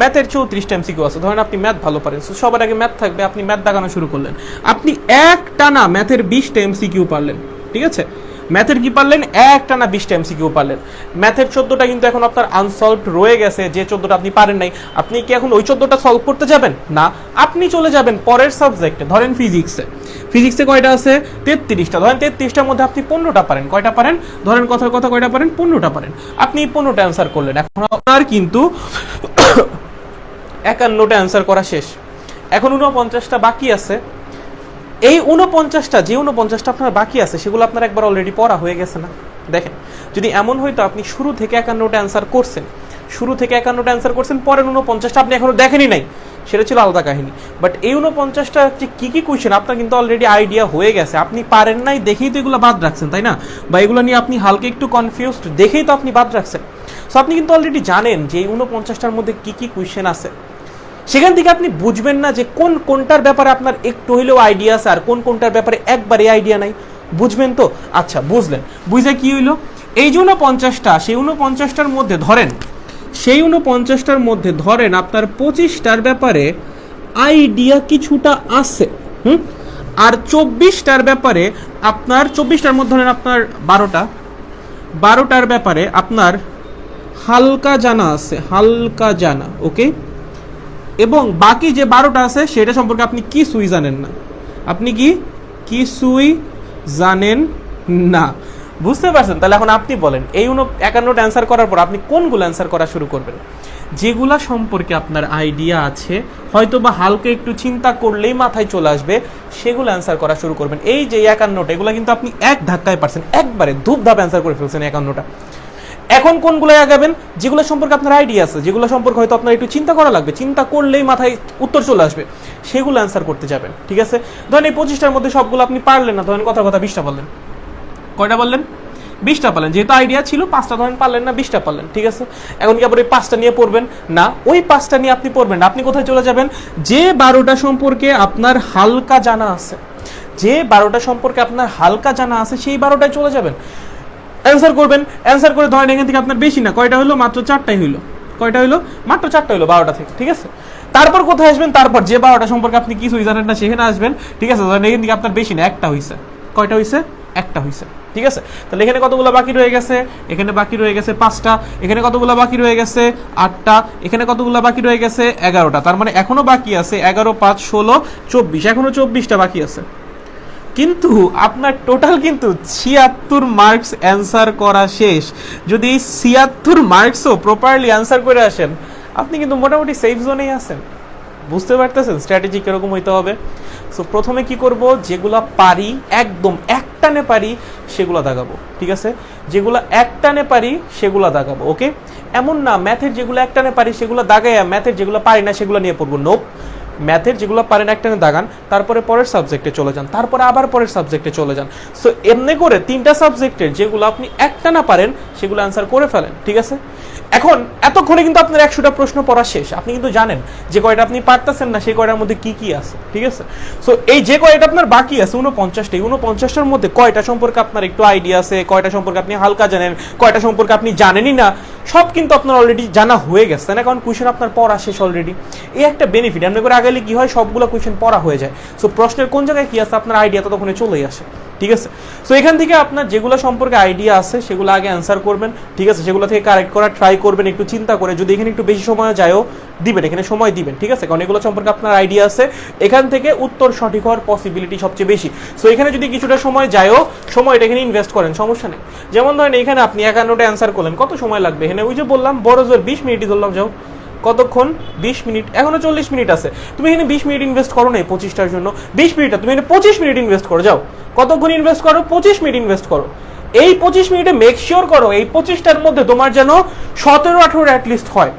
ম্যাথের 34টা এমসিকিউ আছে, ধরেন আপনি ম্যাথ ভালো পারেন, সো সবার আগে ম্যাথ থাকবে, আপনি ম্যাথ দাগানো শুরু করলেন, আপনি একটানা ম্যাথের 20টা এমসিকিউ পারলেন, ঠিক আছে? ম্যাথের কি পারলেন, একটা না 20টা এমসিকিউ পারলেন। ম্যাথের 14টা কিন্তু এখন আপনার আনসলভড রয়ে গেছে, যে 14টা আপনি পারেন নাই। আপনি কি এখন ওই 14টা সলভ করতে যাবেন না, আপনি চলে যাবেন পরের সাবজেক্টে। ধরেন ফিজিক্সে কয়টা আছে, 33টা। ধরেন 33টার মধ্যে আপনি 15টা পারেন। কয়টা পারেন, ধরেন কথার কথা কয়টা পারেন, 15টা পারেন। আপনি 15টা অ্যান্সার করলেন। এখন আপনার কিন্তু 51টা অ্যান্সার করা শেষ। এখন 49টা বাকি আছে। এই 49টা, যে 49টা আপনার বাকি আছে, সেগুলো আপনার একবার অলরেডি পড়া হয়ে গেছে না। দেখেন, যদি এমন হয়তো আপনি শুরু থেকে 51টা অ্যান্সার করছেন, পরের 49টা আপনি এখনো দেখেনি নাই, সেটা ছিল আলাদা কাহিনী। বাট এই 49টা যে কি কি কোয়েশ্চেন আপনার কিন্তু অলরেডি আইডিয়া হয়ে গেছে। আপনি পারেন নাই দেখেই তো এগুলো বাদ রাখছেন, তাই না? বা এগুলো নিয়ে আপনি হালকা একটু কনফিউজড দেখেই তো আপনি বাদ রাখছেন। সো আপনি কিন্তু অলরেডি জানেন যে এই 49টার মধ্যে কি কি কোয়েশ্চেন আছে। সেখান থেকে আপনি বুঝবেন না যে কোনটার ব্যাপারে আপনার একটু হইলেও আইডিয়া আছে আর কোনটার ব্যাপারে একবারে আইডিয়া নাই। বুঝবেন তো? আচ্ছা, বুঝে কি হইলো, এই যে 49টা, সেই 49টার মধ্যে ধরেন আপনার 25টার ব্যাপারে আইডিয়া কিছুটা আছে, আর 24টার ব্যাপারে আপনার 24টার মধ্যে ধরেন আপনার 12টার ব্যাপারে আপনার হালকা জানা, ওকে। এবং বাকি যে 12টা আছে সেটা সম্পর্কে আপনি কিছুই জানেন না। বুঝতে পারছেন? তাহলে এখন আপনি বলেন, এই 51টা অ্যান্সার করার পর আপনি কোনগুলো অ্যান্সার করা শুরু করবেন? যেগুলা সম্পর্কে আপনার আইডিয়া আছে, হয়তো বা হালকা একটু চিন্তা করলেই মাথায় চলে আসবে, সেগুলো অ্যান্সার করা শুরু করবেন। এই যে 51টা, এগুলো কিন্তু আপনি এক ধাক্কায় পারছেন, একবারে ধূপধাপ অ্যান্সার করে ফেলছেন 51টা। এখন কোনগুলো আগাবেন? যেগুলো সম্পর্কে আপনার আইডিয়া আছে, যেগুলো সম্পর্কে হয়তো আপনার একটু চিন্তা করা লাগবে, চিন্তা করলেই মাথায় উত্তর চলে আসবে, সেগুলো অ্যান্সার করতে যাবেন। ঠিক আছে? ধরেন এই 25টার মধ্যে সবগুলো আপনি পারলেন না, ধরেন কথা 20টা পারলেন। কয়টা পারলেন? 20টা পারলেন। যেহেতু আইডিয়া ছিল 5টা ধরেন পারলেন না, 20টা পারলেন। ঠিক আছে? এখন কি আবার ওই 5টা নিয়ে পড়বেন না? ওই 5টা নিয়ে আপনি পড়বেন না। আপনি কোথায় চলে যাবেন? যে 12টা সম্পর্কে আপনার হালকা জানা আছে, সেই 12টায় চলে যাবেন, অ্যান্সার করবেন। অ্যান্সার করে ধরেন এখান থেকে আপনার বেশি না, কয়টা হলো? মাত্র 4টাই হইলো। কয়টা হইলো? মাত্র 4টা হইলো 12টা থেকে। ঠিক আছে? তারপর কোথায় আসবেন? তারপর যে 12টা সম্পর্কে আপনি কিছুই জানেন না, সেখানে আসবেন। ঠিক আছে? ধরেন এখান থেকে আপনার বেশি না, একটা হইছে। কয়টা হইছে? একটা হইছে। ঠিক আছে? তাহলে এখানে কতগুলো বাকি রয়ে গেছে? এখানে বাকি রয়ে গেছে 5টা। এখানে কতগুলো বাকি রয়ে গেছে? 8টা। এখানে কতগুলো বাকি রয়ে গেছে? 11টা। তার মানে এখনো বাকি আছে 11, 5, 16, 24। এখনো 24টা বাকি আছে। কিন্তু আপনার টোটাল কিন্তু 76 মার্কস অ্যান্সার করা শেষ। যদি 76 মার্কসও প্রপারলি অ্যান্সার করে আসেন, আপনি কিন্তু মোটামুটি সেফ জোনেই আছেন। বুঝতে পারতেছেন স্ট্র্যাটেজি কিরকম হইতে হবে? সো প্রথমে কি করব, যেগুলা পারি, একদম একটানে পারি, সেগুলো দাগাবো। ঠিক আছে? যেগুলো একটানে পারি সেগুলো দাগাবো। ওকে? এমন না ম্যাথের যেগুলো একটানে পারি সেগুলো দাগাইয়া ম্যাথের যেগুলো পারি না সেগুলো নিয়ে পড়বো। নোপ, ম্যাথের যেগুলো পারেন একটানে দাগান, তারপরে পরের সাবজেক্টে চলে যান, তারপরে আবার পরের সাবজেক্টে চলে যান। সো এমনি করে 3টা সাবজেক্টের যেগুলো আপনি একটানা পারেন সেগুলো অ্যান্সার করে ফেলেন। ঠিক আছে? এখন এতক্ষণে কিন্তু আপনার 100টা প্রশ্ন পড়া শেষ। আপনি কিন্তু জানেন যে কয়টা আপনি পারতেছেন না, সেই কয়টার মধ্যে কি কি আছে। ঠিক আছে? সো এই যে কয়টা আপনার বাকি আছে 49টা, এই 49টার মধ্যে কয়টা সম্পর্কে আপনার একটু আইডিয়া আছে, কয়টা সম্পর্কে আপনি হালকা জানেন, কয়টা সম্পর্কে আপনি জানেনই না, সব কিন্তু আপনার অলরেডি জানা হয়ে গেছে, তাই না? কারণ কোয়েশ্চেন আপনার পড়া শেষ অলরেডি। এই একটা বেনিফিট, এমনি করে আগালে কি হয়, সবগুলো কোয়েশ্চেন পড়া হয়ে যায়। সো প্রশ্নের কোন জায়গায় কি আছে আপনার আইডিয়া ততক্ষণে চলেই আসে। ঠিক আছে? সো এখান থেকে আপনার যেগুলো সম্পর্কে আইডিয়া আছে সেগুলো আগে অ্যান্সার করবেন। ঠিক আছে? সেগুলো থেকে কারেক্ট করার ট্রাই করবেন একটু চিন্তা করে। যদি এখানে একটু বেশি সময় যায়ও দিবেন, এখানে সময় দিবেন। ঠিক আছে? কারণ এগুলো সম্পর্কে আপনার আইডিয়া আছে, এখান থেকে উত্তর সঠিক হওয়ার পসিবিলিটি সবচেয়ে বেশি। সো এখানে যদি কিছুটা সময় যায়ও, সময়টা এখানে ইনভেস্ট করেন, সমস্যা নেই। যেমন ধরেন এখানে আপনি 51টা অ্যান্সার করলেন, কত সময় লাগবে? এখানে ওই যে বললাম বড় জোর 20 মিনিটই ধরলাম, যাও কতক্ষণ? 20 মিনিট। এখনো 40 মিনিট আছে। তুমি এখানে 20 মিনিট ইনভেস্ট করো না 25টার জন্য, 20 মিনিট, তুমি এখানে 25 মিনিট ইনভেস্ট করো। যাও কতক্ষণ ইনভেস্ট করো? 25 মিনিট ইনভেস্ট করো। এই 25 মিনিটে মেক শিওর করো এই 25টার মধ্যে তোমার যেন 17-18 অ্যাটলিস্ট হয়।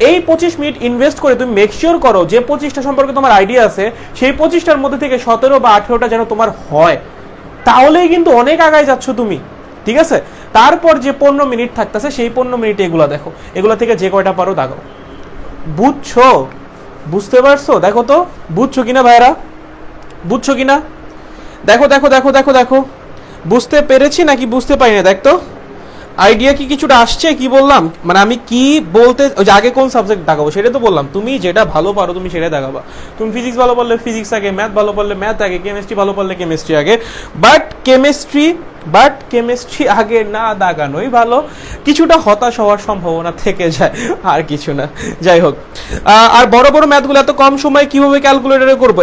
এই 25 মিনিট ইনভেস্ট করে তুমি মেক শিওর করো যে 25টা সম্পর্কে তোমার আইডিয়া আছে, সেই 25টার মধ্যে থেকে 17 বা 18টা যেন তোমার হয়। তাহলেই কিন্তু অনেক আগায় যাচ্ছ তুমি। ঠিক আছে? তারপর যে 15 মিনিট থাকতেছে, সেই 15 মিনিটে এগুলা দেখো, এগুলা থেকে যে কয়টা পারো দাগাও। বুঝছো? বুঝতে পারছো? দেখো তো বুঝছো কিনা ভাইরা, বুঝছো কিনা? দেখো দেখো দেখো দেখো দেখো বুঝতে পেরেছি নাকি বুঝতে পারি না? দেখতো আইডিয়া কি কিছুটা আসছে? কি বললাম মানে আমি কি বলতে, ওই যে আগে কোন সাবজেক্ট দেখাবো সেটা তো বললাম। তুমি যেটা ভালো পারো তুমি সেটা দেখাবা। তুমি ফিজিক্স ভালো পারলে ফিজিক্স আগে, ম্যাথ ভালো পারলে ম্যাথ আগে, কেমিস্ট্রি ভালো পারলে কেমিস্ট্রি আগে। বাট কেমিস্ট্রি বাট কেমিস্ট্রি আগে না দাগানোই ভালো, কিছুটা হতাশ হওয়ার সম্ভাবনা থেকে যায়, আর কিছু না। যাই হোক, আর বড় বড় ম্যাথগুলো এত কম সময় কিভাবে ক্যালকুলেটরে করবো?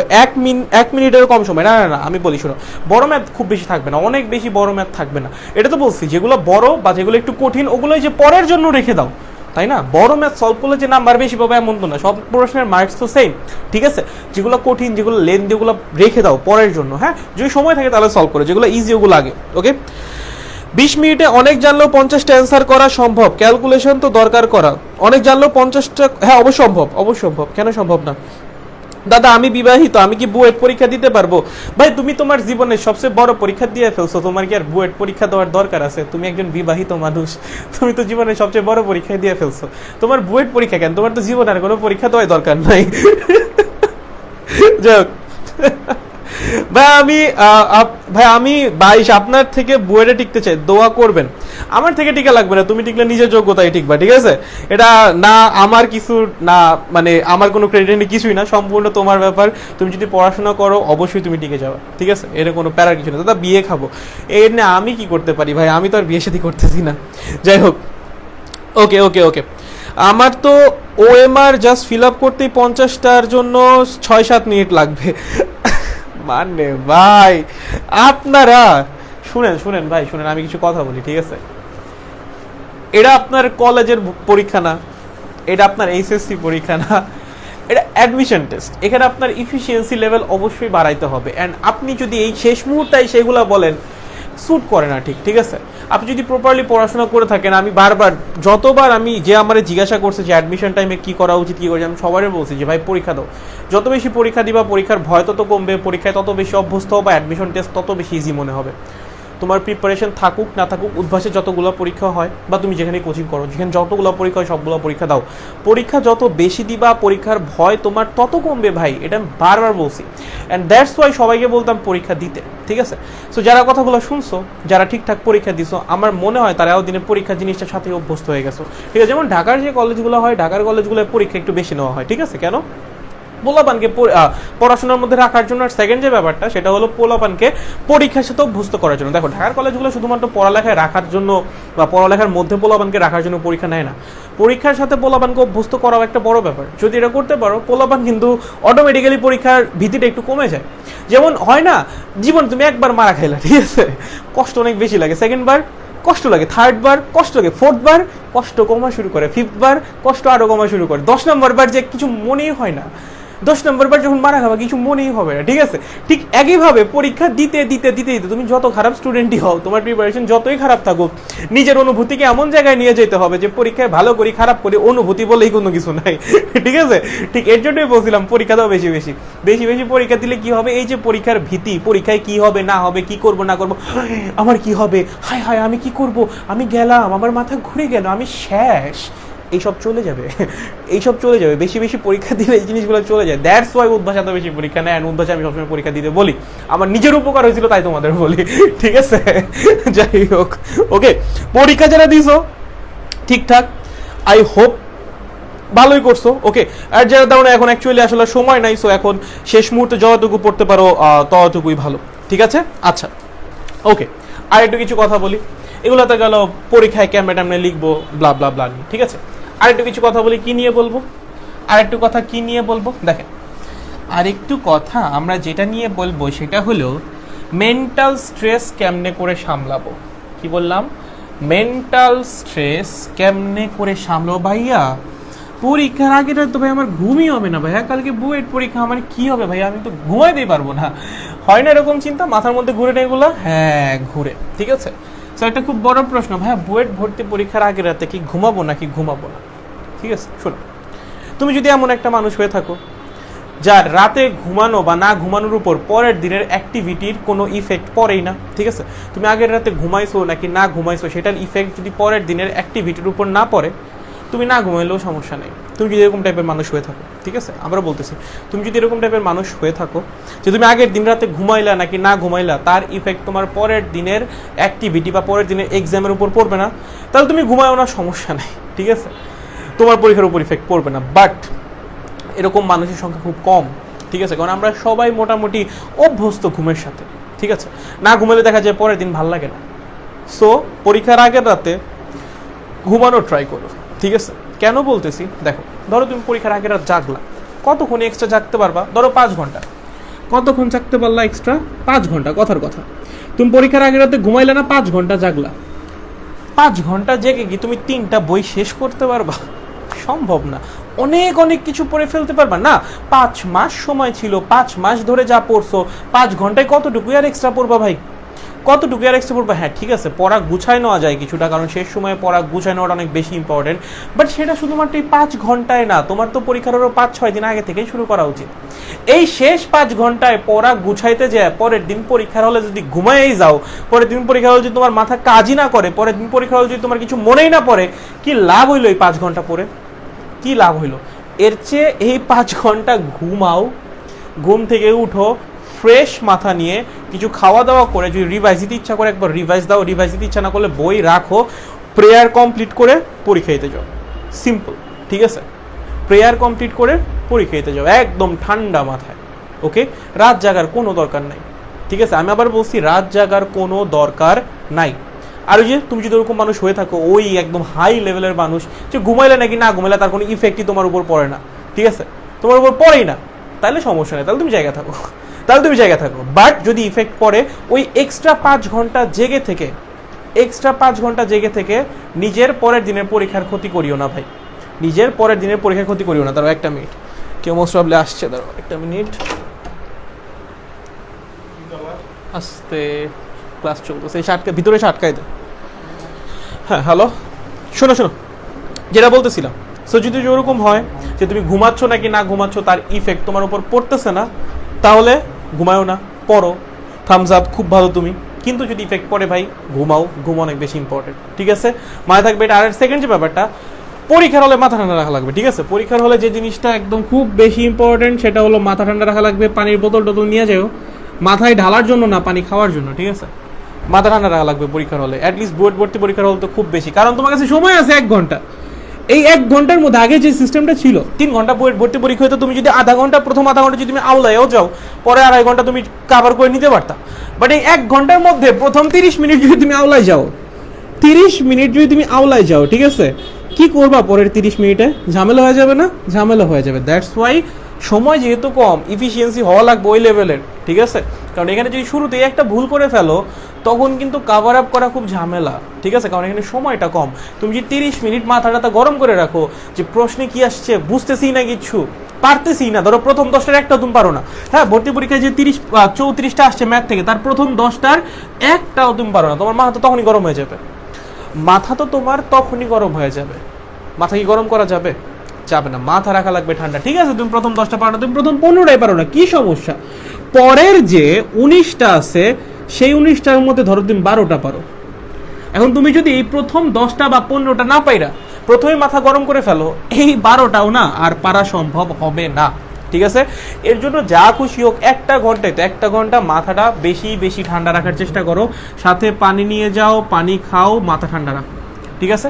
এক মিনিটের কম সময়? না না না, আমি বলি শোনো, বড় ম্যাথ খুব বেশি থাকবে না, অনেক বেশি বড় ম্যাথ থাকবে না। এটা তো বলছি যেগুলো বড় বা যেগুলো একটু কঠিন ওগুলো যে পরের জন্য রেখে দাও, তাই না? বড় ম্যাথ সলভ করলে যে নাম্বার বেশি পাবে এমন তো না, সব প্রশ্নের মার্কস তো সেম, ঠিক আছে? যেগুলো কঠিন, যেগুলো লেন্থি, ওগুলো রেখে দাও পরের জন্য, হ্যাঁ? যদি সময় থাকে তাহলে সলভ করো, যেগুলো ইজি ওগুলো আগে। ওকে, 20 মিনিটে অনেক জানলেও 50টা অ্যান্সার করা সম্ভব, ক্যালকুলেশন তো দরকার করা। অনেক জানলেও 50টা, হ্যাঁ অবশ্যই সম্ভব, অবশ্যই সম্ভব, কেন সম্ভব না? দাদা আমি বিবাহিত, আমি কি বুয়েট পরীক্ষা দিতে পারবো? ভাই তুমি তোমার জীবনের সবচেয়ে বড় পরীক্ষা দিয়ে ফেলছো, তোমার কি আর বুয়েট পরীক্ষা দেওয়ার দরকার আছে? তুমি একজন বিবাহিত মানুষ, তুমি তো জীবনের সবচেয়ে বড় পরীক্ষা দিয়ে ফেলছো, তোমার বুয়েট পরীক্ষা কেন? তোমার তো জীবনের কোনো পরীক্ষা দেওয়ার দরকার নাই। যাক ভাই আমি 22, আপনার থেকে বুয়েটে টিকতে চাই, দোয়া করবেন। আমার থেকে টিকা লাগবে না, তুমি টিকলে নিজের যোগ্যতায় টিকবা, ঠিক আছে? এটা না আমার কিছু না, মানে আমার কোনো ক্রেডিট নেই, কিছুই না, সম্পূর্ণ তোমার ব্যাপার। তুমি যদি পড়াশোনা করো অবশ্যই তুমি টিকে যাবে, ঠিক আছে? এর কোনো প্যারার কিছু না। দাদা বিয়ে খাবো, এর না আমি কি করতে পারি ভাই? আমি তো আর বিয়ে শাদী করতেছি না। যাই হোক, ওকে ওকে ওকে, আমার তো OMR জাস্ট ফিল আপ করতেই 50টার জন্য 6-7 মিনিট লাগবে। মানে ভাই আপনারা শুনেন শুনেন ভাই শুনেন, আমি কিছু কথা বলি, ঠিক আছে? এটা আপনার কলেজের পরীক্ষা না, এটা আপনার HSC পরীক্ষা না, এটা অ্যাডমিশন টেস্ট। এখানে আপনার ইফিসিয়েন্সি লেভেল অবশ্যই বাড়াইতে হবে। অ্যান্ড আপনি যদি এই শেষ মুহূর্তে সেগুলো বলেন, স্যুট করে না, ঠিক আছে? আপনি যদি প্রপারলি পড়াশোনা করে থাকেন, আমি বারবার যতবার আমি যে আমার জিজ্ঞাসা করছে যে অ্যাডমিশন টাইমে কি করা উচিত, কি করা, আমি সবারই বলছি যে ভাই পরীক্ষা দাও, যত বেশি পরীক্ষা দিবা পরীক্ষার ভয় তত কমবে, পরীক্ষায় তত বেশি অভ্যস্ত হবে, অ্যাডমিশন টেস্ট তত বেশি ইজি মনে হবে। তোমার প্রিপারেশন থাকুক না থাকুক, উদ্ভাসে যতগুলো পরীক্ষা হয় বা তুমি যেখানে কোচিং করো, যেখানে যতগুলো পরীক্ষা হয় সবগুলো পরীক্ষা দাও। পরীক্ষা যত বেশি দিবা পরীক্ষার ভয় তোমার তত কমবে ভাই, এটা আমি বারবার বলছি। অ্যান্ড দ্যাটস ওয়াই সবাইকে বলতাম পরীক্ষা দিতে, ঠিক আছে? সো যারা কথাগুলো শুনছো, যারা ঠিকঠাক পরীক্ষা দিছো, আমার মনে হয় তারাও দিনে পরীক্ষা জিনিসটার সাথে অভ্যস্ত হয়ে গেছো, ঠিক আছে? যেমন ঢাকার যে কলেজগুলো হয়, ঢাকার কলেজগুলোয় পরীক্ষা একটু বেশি নেওয়া হয়, ঠিক আছে? কেন? পোলাপানকে পড়াশোনার মধ্যে রাখার জন্য। আর সেকেন্ড যে ব্যাপারটা সেটা হলো পোলাপানকে পরীক্ষার সাথে অভ্যস্ত করার জন্য। দেখো ঢাকার কলেজগুলো শুধুমাত্র পড়ালেখায় রাখার জন্য বা পড়ালেখার মধ্যে পোলাপানকে রাখার জন্য পরীক্ষা নেয় না, পরীক্ষার সাথে পোলাপানকে অভ্যস্ত করাও একটা বড় ব্যাপার। যদি এটা করতে পারো, পোলাপান কিন্তু অটোমেটিক্যালি পরীক্ষার ভীতিটা একটু কমে যায়। যেমন হয় না, জীবন তুমি একবার মারা খাইলা, ঠিক আছে, কষ্ট অনেক বেশি লাগে, সেকেন্ড বার কষ্ট লাগে, থার্ড বার কষ্ট লাগে, ফোর্থ বার কষ্ট কমা শুরু করে, ফিফথ বার কষ্ট আরো কমা শুরু করে, 10 নম্বর বার যে কিছু মনেই হয় না, 10 নম্বর বার যখন মারা খাবা কিছু মনেই হবে না, ঠিক আছে? ঠিক একইভাবে পরীক্ষা দিতে দিতে দিতে দিতে তুমি যত খারাপ স্টুডেন্টই হও, তোমার প্রিপারেশন যতই খারাপ থাকুক, নিজের অনুভূতিকে এমন জায়গায় নিয়ে যেতে হবে যে পরীক্ষায় ভালো করি খারাপ করি, অনুভূতি বলেই কোনো কিছু নাই, ঠিক আছে? ঠিক এর জন্যই বলছিলাম পরীক্ষা দাও বেশি বেশি বেশি বেশি পরীক্ষা দিলে কি হবে, এই যে পরীক্ষার ভীতি, পরীক্ষায় কি হবে না হবে, কি করব না করব, আমার কি হবে, হায় হায় আমি কি করব, আমি গেলাম, আমার মাথা ঘুরে গেল, আমি শেষ, এইসব চলে যাবে, এইসব চলে যাবে। বেশি বেশি পরীক্ষা দিলে এই জিনিসগুলো চলে যায়। দ্যাটস ওয়াই উদ্ভাস এত বেশি পরীক্ষা নেয়, উদ্ভাসে আমি সবসময় পরীক্ষা দিতে বলি, আমার নিজের উপকার হয়েছিল তাই তোমাদের বলি, ঠিক আছে? যাই হোক, ওকে, পরীক্ষা যারা দিছো ঠিকঠাক, আই হোপ ভালোই করছো, ওকে। আর যারা দাও না এখন অ্যাকচুয়ালি আসলে সময় নাই, সো এখন শেষ মুহূর্তে যতটুকু পড়তে পারো ততটুকুই ভালো, ঠিক আছে? আচ্ছা, ওকে, আর একটু কিছু কথা বলি। এগুলো তো গেল পরীক্ষায় কেমনে টেমনে লিখবো, ব্লা ব্লা ব্লা নিয়ে, ঠিক আছে? আরেকটু কিছু কথা বলি, কি নিয়ে বলবো? আরেকটু কথা কি নিয়ে বলবো দেখেন, আরেকটু কথা আমরা যেটা নিয়ে বলবো সেটা হলো মেন্টাল স্ট্রেস কেমনে করে সামলাবো। কি বললাম? মেন্টাল স্ট্রেস কেমনে করে সামলাবো। ভাইয়া পরীক্ষার আগে তো ভাই আমার ঘুমই হবে না ভাইয়া, কালকে বুয়েট পরীক্ষা, আমার কি হবে ভাইয়া, আমি তো ঘুমাইতেই পারবো না। হয় না এরকম চিন্তা মাথার মধ্যে ঘুরে না এগুলো? হ্যাঁ ঘুরে, ঠিক আছে? তো একটা খুব বড় প্রশ্ন, ভাইয়া বুয়েট ভর্তি পরীক্ষার আগের রাতে কি ঘুমাবো নাকি ঘুমাবো না? ঠিক আছে, শোনো, তুমি যদি এমন একটা মানুষ হয়ে থাকো যার রাতে ঘুমানো বা না ঘুমানোর উপর পরের দিনের অ্যাক্টিভিটির কোনো ইফেক্ট পড়েই না, ঠিক আছে? তুমি আগের রাতে ঘুমাইছো নাকি না ঘুমাইছো সেটার ইফেক্ট যদি পরের দিনের অ্যাক্টিভিটির উপর না পড়ে, তুমি না ঘুমাইলেও সমস্যা নেই। তুমি যদি এরকম টাইপের মানুষ হয়ে থাকো, ঠিক আছে, আমরা বলতেছি, তুমি যদি এরকম টাইপের মানুষ হয়ে থাকো যে তুমি আগের দিন রাতে ঘুমাইলা নাকি না ঘুমাইলা তার ইফেক্ট তোমার পরের দিনের অ্যাক্টিভিটি বা পরের দিনের এক্সামের উপর পড়বে না, তাহলে তুমি ঘুমায়ও না, সমস্যা নেই, ঠিক আছে? তোমার পরীক্ষার উপর ইফেক্ট পড়বে না। বাট এরকম মানুষের সংখ্যা খুব কম, ঠিক আছে? কারণ আমরা সবাই মোটামুটি অভ্যস্ত ঘুমের সাথে, ঠিক আছে? না ঘুমালে দেখা যায় পরের দিন ভালো লাগে না, সো পরীক্ষার আগের রাতে ঘুমানোর ট্রাই করো, ঠিক আছে? কেন বলতেছি দেখো, ধরো তুমি পরীক্ষার আগের রাত জাগলা, কতক্ষণ এক্সট্রা জাগতে পারবা? ধরো 5 ঘন্টা। কতক্ষণ জাগতে পারলা এক্সট্রা? 5 ঘন্টা। কথার কথা, তুমি পরীক্ষার আগের রাতে ঘুমাইলে না, 5 ঘন্টা জাগলা। 5 ঘন্টা জেগে কি তুমি 3টা বই শেষ করতে পারবা? সম্ভব না। অনেক অনেক কিছু পড়ে ফেলতে পারবা না। 5 মাস সময় ছিল, 5 মাস ধরে যা পড়ছো, 5 ঘন্টায় কতটুকু আর এক্সট্রা পড়বা ভাই? কতটুকু আর এক্সট্রা পড়বা? হ্যাঁ ঠিক আছে, পড়া গুছায় নেওয়া যায় কিছুটা, কারণ শেষ সময়ে পড়া গুছায় নেওয়াটা অনেক বেশি ইম্পর্টেন্ট, বাট সেটা শুধুমাত্র এই 5 ঘন্টায় না, তোমার তো পরীক্ষার আরও 5-6 দিন আগে থেকেই শুরু করা উচিত। এই শেষ 5 ঘন্টায় পড়া গুছাইতে যায় পরের দিন পরীক্ষার হলে যদি ঘুমাইয়েই যাও, পরের দিন পরীক্ষার হলে যদি তোমার মাথা কাজই না করে, পরের দিন পরীক্ষার হলে যদি তোমার কিছু মনেই না পড়ে, কি লাভ হইলো এই 5 ঘন্টা পড়ে? কি লাভ হইলো? এর চেয়ে এই 5 ঘন্টা ঘুমাও, ঘুম থেকে উঠো ফ্রেশ মাথা নিয়ে, কিছু খাওয়া দাওয়া করে, যদি রিভাইজ দিতে ইচ্ছা করে একবার রিভাইজ দাও, রিভাইজ দিতে ইচ্ছা না করলে বই রাখো, প্রেয়ার কমপ্লিট করে পরীক্ষা দিতে যাও। সিম্পল, ঠিক আছে? প্রেয়ার কমপ্লিট করে পরীক্ষা দিতে যাও একদম ঠান্ডা মাথায়। ওকে, রাত জাগার কোনো দরকার নাই, ঠিক আছে? আমি আবার বলছি, রাত জাগার কোনো দরকার নাই। আর ওই যে তুমি যদি ওরকম মানুষ হয়ে থাকো, ওই একদম হাই লেভেলের মানুষ, যে ঘুমাইলে নাকি না ঘুমাইলে তার কোনো ইফেক্টই তোমার উপর পড়ে না, ঠিক আছে? তোমার উপর পড়েই না, তাহলে সমস্যা নেই, তাহলে তুমি জায়গা থাকো, তাহলে তুমি জায়গা থাকো। বাট যদি ইফেক্ট পড়ে, ওই এক্সট্রা 5 ঘন্টা জেগে থেকে, এক্সট্রা 5 ঘন্টা জেগে থেকে নিজের পরের দিনের পরীক্ষার ক্ষতি করিও না ভাই, নিজের পরের দিনের পরীক্ষার ক্ষতি করিও না। তারও একটা মিনিট, কেউ মোস্ট প্রবলি আসছে, ধরো একটা মিনিট, আস্তে ক্লাস চলতেছে, এই শার্টকে ভিতরে এসে আটকাই দেয়। হ্যাঁ হ্যালো, শোনো শোনো, যেটা বলতেছিলাম, সো যদি ওরকম হয় যে তুমি ঘুমাচ্ছ নাকি না ঘুমাচ্ছ তার ইফেক্ট তোমার উপর পড়তেছে না, তাহলে ঘুমায়ও না, পড়ো, থামস আপ, খুব ভালো তুমি। কিন্তু যদি ইফেক্ট পড়ে ভাই, ঘুমাও, ঘুম অনেক বেশি ইম্পর্টেন্ট, ঠিক আছে? মাথায় থাকবে এটা। আর সেকেন্ড যে ব্যাপারটা, পরীক্ষার হলে মাথা ঠান্ডা রাখা লাগবে, ঠিক আছে? পরীক্ষার হলে যে জিনিসটা একদম খুব বেশি ইম্পর্টেন্ট সেটা হলো মাথা ঠান্ডা রাখা লাগবে। পানির বোতল টোতল নিয়ে যাও, মাথায় ঢালার জন্য না, পানি খাওয়ার জন্য, ঠিক আছে? মাথা ঠান্ডা রাখা লাগবে পরীক্ষার হলে, অ্যাটলিস্ট বোর্ড ভর্তি পরীক্ষার হল তো খুব বেশি, কারণ তোমার কাছে সময় আছে 1 ঘন্টা। এই 1 ঘন্টার মধ্যে আগে যে সিস্টেমটা ছিল 3 ঘন্টা বইয়ের ভর্তি পরীক্ষা হতো, তুমি যদি প্রথম আধা ঘন্টা যদি তুমি আওলায়ও যাও, পরে 2.5 ঘন্টা তুমি কাভার করে নিতে পারতা। বাট এই 1 ঘন্টার মধ্যে প্রথম 30 মিনিট যদি তুমি আওলায় যাও, 30 মিনিট যদি তুমি আওলায় যাও, ঠিক আছে, কি করবা পরের 30 মিনিটে? ঝামেলা হয়ে যাবে না? ঝামেলা হয়ে যাবে। দ্যাটস ওয়াই সময় যেহেতু কম, ইফিসিয়েন্সি হওয়া লাগবে ওই লেভেলের, ঠিক আছে? কারণ এখানে যদি শুরুতেই একটা ভুল করে ফেলো, তখন কিন্তু কাভার আপ করা খুব ঝামেলা, ঠিক আছে? কারণ এখানে সময়টা কম। তুমি যদি 30 মিনিট মাথাটা গরম করে রাখো যে প্রশ্নে কি আসছে, বুঝতেছি না, কিছু পারতেছি না, ধরো প্রথম 10টার একটা তুমি পারো না, হ্যাঁ, ভর্তি পরীক্ষায় যে 34টা আসছে ম্যাথ থেকে, তার প্রথম 10টার একটাও তুমি পারো না, তোমার মাথা তো তখনই গরম হয়ে যাবে, মাথা তো তোমার তখনই গরম হয়ে যাবে। মাথা কি গরম করা যাবে? যাবে না, মাথা রাখা লাগবে ঠান্ডা, ঠিক আছে? তুমি প্রথম 10টা পারো না, তুমি প্রথম 15টাই পারো না, কি সমস্যা? পরের যে 19টা আছে, সেই 19টার মধ্যে ধরো তুমি 12টা পারো। এখন তুমি যদি এই প্রথম 10টা বা 15টা না পাইরা প্রথমে মাথা গরম করে ফেলো, এই 12টাও না আর পারা সম্ভব হবে না, ঠিক আছে? এর জন্য যা খুশি হোক, 1 ঘন্টা মাথাটা বেশি বেশি ঠান্ডা রাখার চেষ্টা করো, সাথে পানি নিয়ে যাও, পানি খাও, মাথা ঠান্ডা রাখো, ঠিক আছে?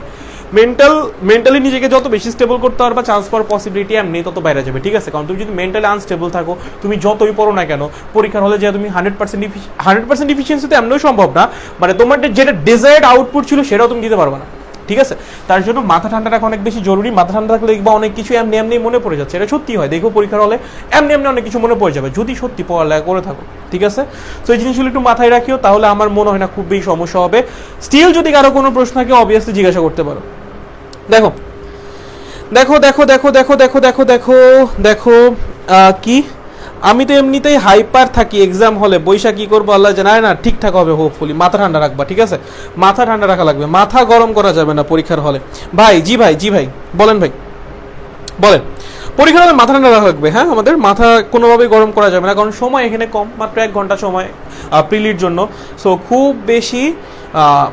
মেন্টালি নিজেকে যত বেশি স্টেবল করতে পারবা, চান্স পাওয়ার পসিবিলিটি এমনি তত বাইরে যাবে, ঠিক আছে? কারণ তুমি যদি মেন্টালি আনস্টেবল থাকো, তুমি যতই পড়ো না কেন, পরীক্ষার হলে যে তুমি 100% ইফিসিয়েন্সি তো এমনিও সম্ভব না, মানে তোমার যেটা ডিজায়ার্ড আউটপুট ছিল সেটাও তুমি দিতে পারবে না, ঠিক আছে? তার জন্য মাথা ঠান্ডা রাখা অনেক বেশি জরুরি। মাথা ঠান্ডা রাখলে দেখবা অনেক কিছু এমনি এমনি মনে পড়ে যাচ্ছে, এটা সত্যি হয়, দেখো পরীক্ষার হলে এমনি এমনি অনেক কিছু মনে পড়ে যাবে যদি সত্যি পড়ালেখা করে থাকো, ঠিক আছে? তো এই জিনিসগুলো একটু মাথায় রাখিও, তাহলে আমার মনে হয় না খুব বেশি সমস্যা হবে। স্টিল যদি কারো কোনো প্রশ্ন থাকে অবভিয়াসলি জিজ্ঞাসা করতে পারো। দেখো দেখো দেখো দেখো দেখো দেখো দেখো দেখো দেখো কি, আমি তো এমনিতেই হাইপার থাকি এক্সাম হলে, বৈশা কি করবো আল্লাহ জানে না, ঠিকঠাক হবে হোপফুলি। মাথা ঠান্ডা রাখবা, ঠিক আছে? মাথা ঠান্ডা রাখা লাগবে, মাথা গরম করা যাবে না পরীক্ষার হলে। ভাই, জি ভাই, জি ভাই, বলেন ভাই, বলেন। পরীক্ষার হলে মাথা ঠান্ডা রাখা লাগবে, হ্যাঁ, আমাদের মাথা কোনোভাবেই গরম করা যাবে না, কারণ সময় এখানে কম, মাত্র 1 ঘন্টা সময় প্রিলির জন্য। সো খুব বেশি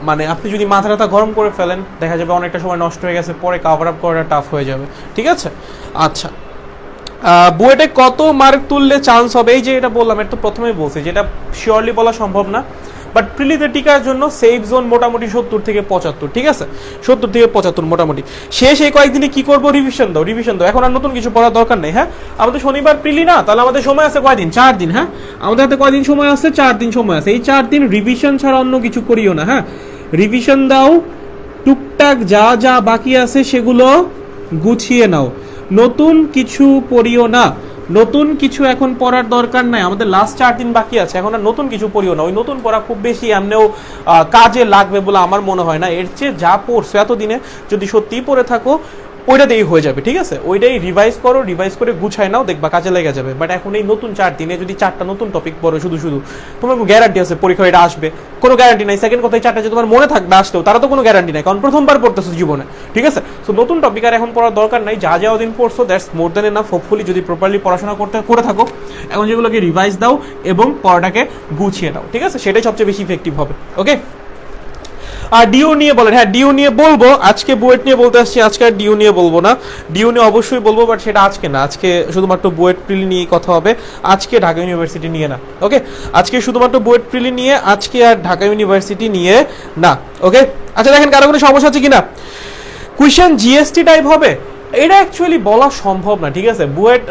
মানে আপনি যদি মাথা গরম করে ফেলেন, দেখা যাবে অনেকটা সময় নষ্ট হয়ে গেছে, পরে কাভার আপ করাটা টাফ হয়ে যাবে, ঠিক আছে? আচ্ছা, বুয়েটে কত মার্ক তুললে চান্স হবে? এই যে এটা বললাম, এটা তো প্রথমেই বলছি, যেটা শিওরলি বলা সম্ভব না, বাট প্রিলিতে টিকার জন্য সেফ জোন মোটামুটি 70 থেকে 75, ঠিক আছে? 70 থেকে 75 মোটামুটি। শেষ এই কয়েকদিনে কি করবো? রিভিশন দাও, রিভিশন দাও, এখন আর নতুন কিছু পড়ার দরকার নেই, হ্যাঁ? আমাদের শনিবার প্রিলি না, তাহলে আমাদের সময় আছে কয়দিন? 4 দিন, হ্যাঁ? আমাদের হাতে কয়দিন সময় আছে? 4 দিন সময় আছে। এই 4 দিন রিভিশন ছাড়া অন্য কিছু করিও না, হ্যাঁ? রিভিশন দাও, টুকটাক যা যা বাকি আছে সেগুলো গুছিয়ে নাও, নতুন কিছু পড়িও না, নতুন কিছু এখন পড়ার দরকার নাই, আমাদের লাস্ট 4 দিন বাকি আছে, এখন আর নতুন কিছু পড়িও না। ওই নতুন পড়া খুব বেশি এমনিও কাজে লাগবে বলে আমার মনে হয় না। এর চেয়ে যা পড়ছো এতদিনে যদি সত্যিই পড়ে থাকো ওইটাতেই হয়ে যাবে, ঠিক আছে? ওইটাই রিভাইজ করো, রিভাইজ করে গুছাই নাও, দেখবা কাজে লেগে যাবে। বাট এখন এই নতুন 4 দিনে যদি 4টা নতুন টপিক পড়ো শুধু শুধু, তোমার কোনো গ্যারান্টি আছে পরীক্ষা এটা আসবে? কোনো গ্যারান্টি নাই। সেকেন্ড কথায় 4টা যে তোমার মনে থাকবে আসলেও, তারা তো কোনো গ্যারান্টি নাই, কারণ প্রথমবার পড়তেছো জীবনে, ঠিক আছে? সো নতুন টপিক আর এখন পড়ার দরকার নাই, যা যা দিন পড়ছো that's more than enough. Hopefully যদি প্রপারলি পড়াশোনা করে থাকো, এখন যেগুলোকে রিভাইজ দাও এবং পড়াটাকে গুছিয়ে নাও, ঠিক আছে? সেটাই সবচেয়ে বেশি ইফেক্টিভ হবে। ওকে, আর ডিও নিয়ে বলেন। হ্যাঁ, ডিও নিয়ে বলবো, আজকে বুয়েট নিয়ে বলতে আসছি, আজকে আর ডিও নিয়ে বলবো না। ডিও নিয়ে অবশ্যই বলবো, বাট সেটা আজকে না, আজকে শুধুমাত্র বুয়েট প্রিলি নিয়ে কথা হবে, আজকে ঢাকা ইউনিভার্সিটি নিয়ে না। ওকে, আজকে শুধুমাত্র বুয়েট প্রিলি নিয়ে, আজকে আর ঢাকা ইউনিভার্সিটি নিয়ে না। ওকে, আচ্ছা দেখেন কারো কোনো সমস্যা আছে কিনা? কোয়েশ্চেন জিএসটি টাইপ হবে, এটা অ্যাকচুয়ালি বলা সম্ভব না, ঠিক আছে? বুয়েট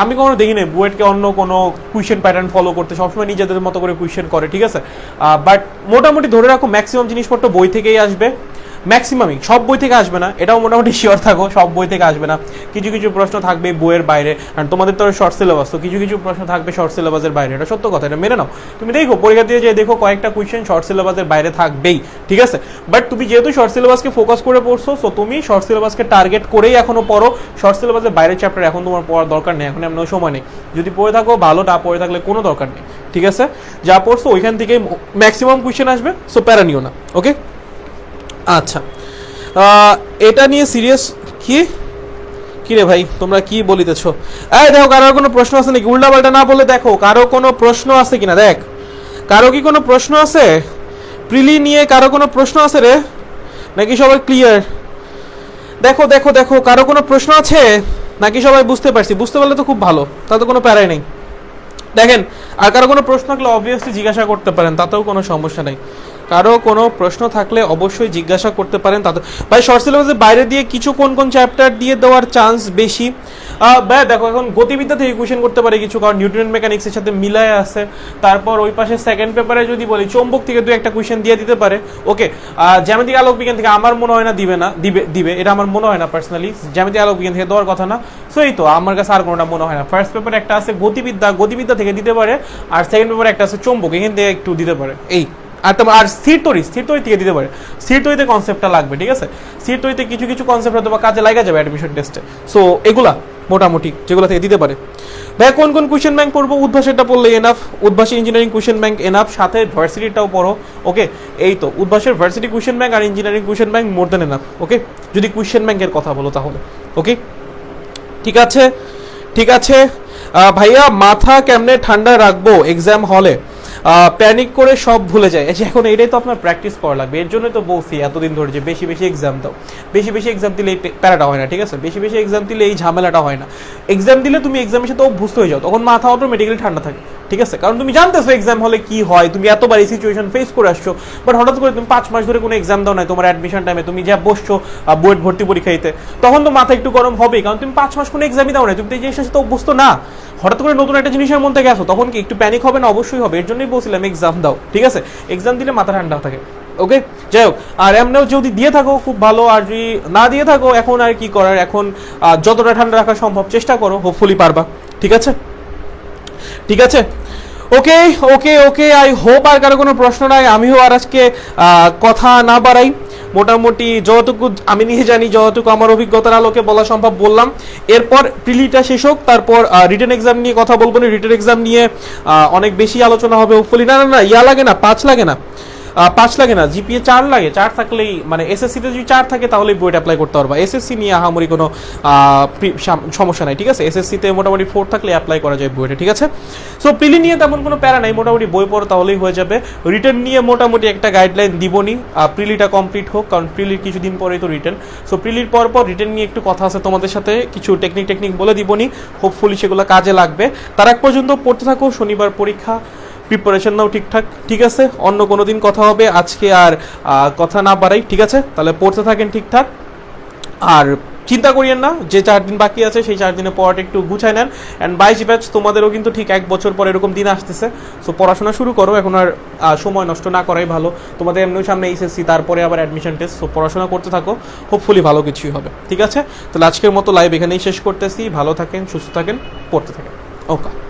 আমি কখনো দেখি নাই বুয়েটকে অন্য কোনো কোয়েশ্চেন প্যাটার্ন ফলো করতে, সবসময় নিজেদের মতো করে কোয়েশ্চেন করে, ঠিক আছে? বাট মোটামুটি ধরে রাখো ম্যাক্সিমাম জিনিসপত্র বই থেকেই আসবে, ম্যাক্সিমামই, সব বই থেকে আসবে না, এটাও মোটামুটি শিওর থাকো, সব বই থেকে আসবে না। কিছু কিছু প্রশ্ন থাকবে বইয়ের বাইরে, কারণ তোমাদের তো শর্ট সিলেবাস, তো কিছু কিছু প্রশ্ন থাকবে শর্ট সিলেবাসের বাইরে, এটা সত্য কথা, এটা মেনে নাও। তুমি দেখো পরীক্ষা দিয়ে যে দেখো কয়েকটা কোয়েশ্চেন শর্ট সিলেবাসের বাইরে থাকবেই, ঠিক আছে? বাট তুমি যেহেতু শর্ট সিলেবাসকে ফোকাস করে পড়ছো, সো তুমি শর্ট সিলেবাসকে টার্গেট করেই এখনো পড়ো। শর্ট সিলেবাসের বাইরের চ্যাপ্টার এখন তোমার পড়ার দরকার নেই, এখন এমন সময় নেই। যদি পড়ে থাকো ভালো, না পড়ে থাকলে কোনো দরকার নেই, ঠিক আছে? যা পড়ছো ওইখান থেকে ম্যাক্সিমাম কোয়েশ্চেন আসবে, সো প্যারা নিও না। ওকে, আচ্ছা, এটা নিয়ে সিরিয়াস কি রে ভাই, তোমরা কি বলিতেছো? এই দেখো কারোর কোনো প্রশ্ন আছে নাকি? উল্টা পাল্টা না বলে দেখো কারো কোনো প্রশ্ন আছে কিনা, দেখ কারো কি কোনো প্রশ্ন আছে প্রিলি নিয়ে? কারো কোনো প্রশ্ন আছে রে, নাকি সবাই ক্লিয়ার? দেখো দেখো দেখো কারো কোনো প্রশ্ন আছে নাকি সবাই বুঝতে পারছি? বুঝতে পারলে তো খুব ভালো, তাতে কোনো প্যারাই নেই। দেখেন, আর কারো কোনো প্রশ্ন থাকলে অবভিয়াসলি জিজ্ঞাসা করতে পারেন, তাতেও কোনো সমস্যা নেই। কারো কোনো প্রশ্ন থাকলে অবশ্যই জিজ্ঞাসা করতে পারেন, তাতে ভাই শর্ট সিলেবাসের বাইরে দিয়ে কিছু কোন কোন চ্যাপ্টার দিয়ে দেওয়ার চান্স বেশি? ভাই দেখো, এখন গতিবিদ্যা থেকে কোয়েশ্চেন করতে পারে কিছু, কারণ নিউটন মেকানিক্সের সাথে মিলায় আছে। তারপর ওই পাশে সেকেন্ড পেপারে যদি বলি চৌম্বক থেকে 2-1টা কোয়েশ্চেন দিয়ে দিতে পারে। ওকে, জ্যামিতিক আলোক বিজ্ঞান থেকে আমার মনে হয় না দিবে, এটা আমার মনে হয় না পার্সোনালি, জ্যামিতিক আলোক বিজ্ঞান থেকে দেওয়ার কথা না। সো এই তো আমার কাছে আর কোনোটা মনে হয় না। ফার্স্ট পেপারে একটা আছে গতিবিদ্যা থেকে দিতে পারে, আর সেকেন্ড পেপারে একটা আছে চৌম্বক, এখান থেকে একটু দিতে পারে। এই আর স্থির তৈরি থেকে দিতে পারে, স্থির তৈরিতে কনসেপ্টটা লাগবে, ঠিক আছে? স্থির তৈরিতে কিছু কিছু কনসেপ্ট হয়তো বা কাজে লাগা যাবে অ্যাডমিশন টেস্টে। সো এগুলা মোটামুটি যেগুলো থেকে দিতে পারে। ভাই কোন কোন কোয়েশ্চেন ব্যাংক পড়বো? উদ্ভাসেরটা পড়লে এনাফ, উদ্ভাসী ইঞ্জিনিয়ারিং কোয়েশ্চেন ব্যাংক এনাফ, সাথে ভার্সিটিটাও পড়ো। ওকে, এই তো উদ্ভাসের ভার্সিটি কোয়েশ্চেন ব্যাংক আর engineering question bank more than enough. Okay, যদি কোয়েশ্চেন ব্যাংকের কথা বলো তাহলে। ওকে, ঠিক আছে ঠিক আছে। ভাইয়া মাথা কেমনে ঠান্ডা রাখবো এক্সাম হলে? প্যানিক করে সব ভুলে যায়। এখন এটাই তো আপনার প্র্যাকটিস করা লাগবে, এর জন্যই তো বলছি এতদিন ধরে যে বেশি বেশি এক্সাম দাও। বেশি বেশি এক্সাম দিলে এই প্যারাটা হয় না, ঠিক আছে? বেশি বেশি এক্সাম দিলে এই ঝামেলাটা হয় না। এক্সাম দিলে তুমি এক্সামের সাথে অভ্যস্ত হয়ে যাও, তখন মাথা অটোমেটিক্যালি ঠান্ডা থাকে, ঠিক আছে? কারণ তুমি জানতেছো এক্সাম হলে কি হয়, তুমি এতবার এই সিচুয়েশন ফেস করে আসছো। বাট হঠাৎ করে তুমি 5 মাস ধরে কোনো এক্সাম দাও নাই, তোমার অ্যাডমিশন টাইমে তুমি যা বসছো বুয়েট ভর্তি পরীক্ষা দিতে, তখন তো মাথা একটু গরম হবেই, কারণ তুমি 5 মাস কোনো এক্সামই দাও নাই, তুমি তো এই জিনিসটার সাথে অভ্যস্ত না। হঠাৎ করে নতুন একটা জিনিসের মধ্যে গেছো, তখন কি একটু প্যানিক হবে না? অবশ্যই হবে। এর জন্যই বলছিলাম এক্সাম দাও, ঠিক আছে? এক্সাম দিলে মাথা ঠান্ডা থাকে। ওকে, যাই হোক, আর এমনিও যদি দিয়ে থাকো খুব ভালো, আর যদি না দিয়ে থাকো এখন আর কি করার, এখন যতটা ঠান্ডা রাখা সম্ভব চেষ্টা করো, হোপফুলি পারবা, ঠিক আছে? ঠিক আছে, ওকে ওকে ওকে, আই হোপ আর কারো কোনো প্রশ্ন নাই। আমিও আর আজকে কথা না বাড়াই, মোটামুটি যতটুকু আমি নিয়ে জানি, যতটুকু আমার অভিজ্ঞতার আলোকে বলা সম্ভব বললাম। এরপর প্রিলিটা শেষ হোক, তারপর রিটেন এক্সাম নিয়ে কথা বলবো না। রিটেন এক্সাম নিয়ে অনেক বেশি আলোচনা হবে হোপফুলি। না ইয়া লাগে না, 5 লাগে না, 5 লাগে না, জিপিএ 4 লাগে। 4 থাকলেই মানে এসএসসিতে যদি 4 থাকে তাহলে বুয়েট অ্যাপ্লাই করতে পারবা। এসএসসি নিয়ে আহামরি কোনো সমস্যা নাই, ঠিক আছে? এসএসসিতে মোটামুটি 4 থাকলে অ্যাপ্লাই করা যায় বুয়েটে, ঠিক আছে? সো প্রিলি নিয়ে তেমন কোনো প্যারা নাই, মোটামুটি বই পড়ো তাহলেই হয়ে যাবে। রিটেন নিয়ে মোটামুটি একটা গাইডলাইন দিবনি, প্রিলিটা কমপ্লিট হোক, কারণ প্রিলির কিছুদিন পরেই তো রিটেন। সো প্রিলির পর রিটেন নিয়ে একটু কথা আছে তোমাদের সাথে, কিছু টেকনিক বলে দিবনি, হোপফুলি সেগুলো কাজে লাগবে। তার আগ পর্যন্ত পড়তে থাকো, শনিবার পরীক্ষা, প্রিপারেশন নাও ঠিকঠাক, ঠিক আছে? অন্য কোনো দিন কথা হবে, আজকে আর কথা না বাড়াই, ঠিক আছে? তাহলে পড়তে থাকেন ঠিকঠাক, আর চিন্তা করিয়েন না, যে 4 দিন বাকি আছে সেই 4 দিনে পড়াটা একটু গুছায় নেন। অ্যান্ড 22 ব্যাচ তোমাদেরও কিন্তু ঠিক 1 বছর পর এরকম দিন আসতেছে। সো পড়াশোনা শুরু করো, এখন আর সময় নষ্ট না করাই ভালো। তোমাদের এমনি সামনে এইচএসসি, তারপরে আবার অ্যাডমিশন টেস্ট। সো পড়াশোনা করতে থাকো, হোপফুলি ভালো কিছুই হবে। ঠিক আছে, তাহলে আজকের মতো লাইভ এখানেই শেষ করতেছি। ভালো থাকেন, সুস্থ থাকেন, পড়তে থাকেন। ওকে।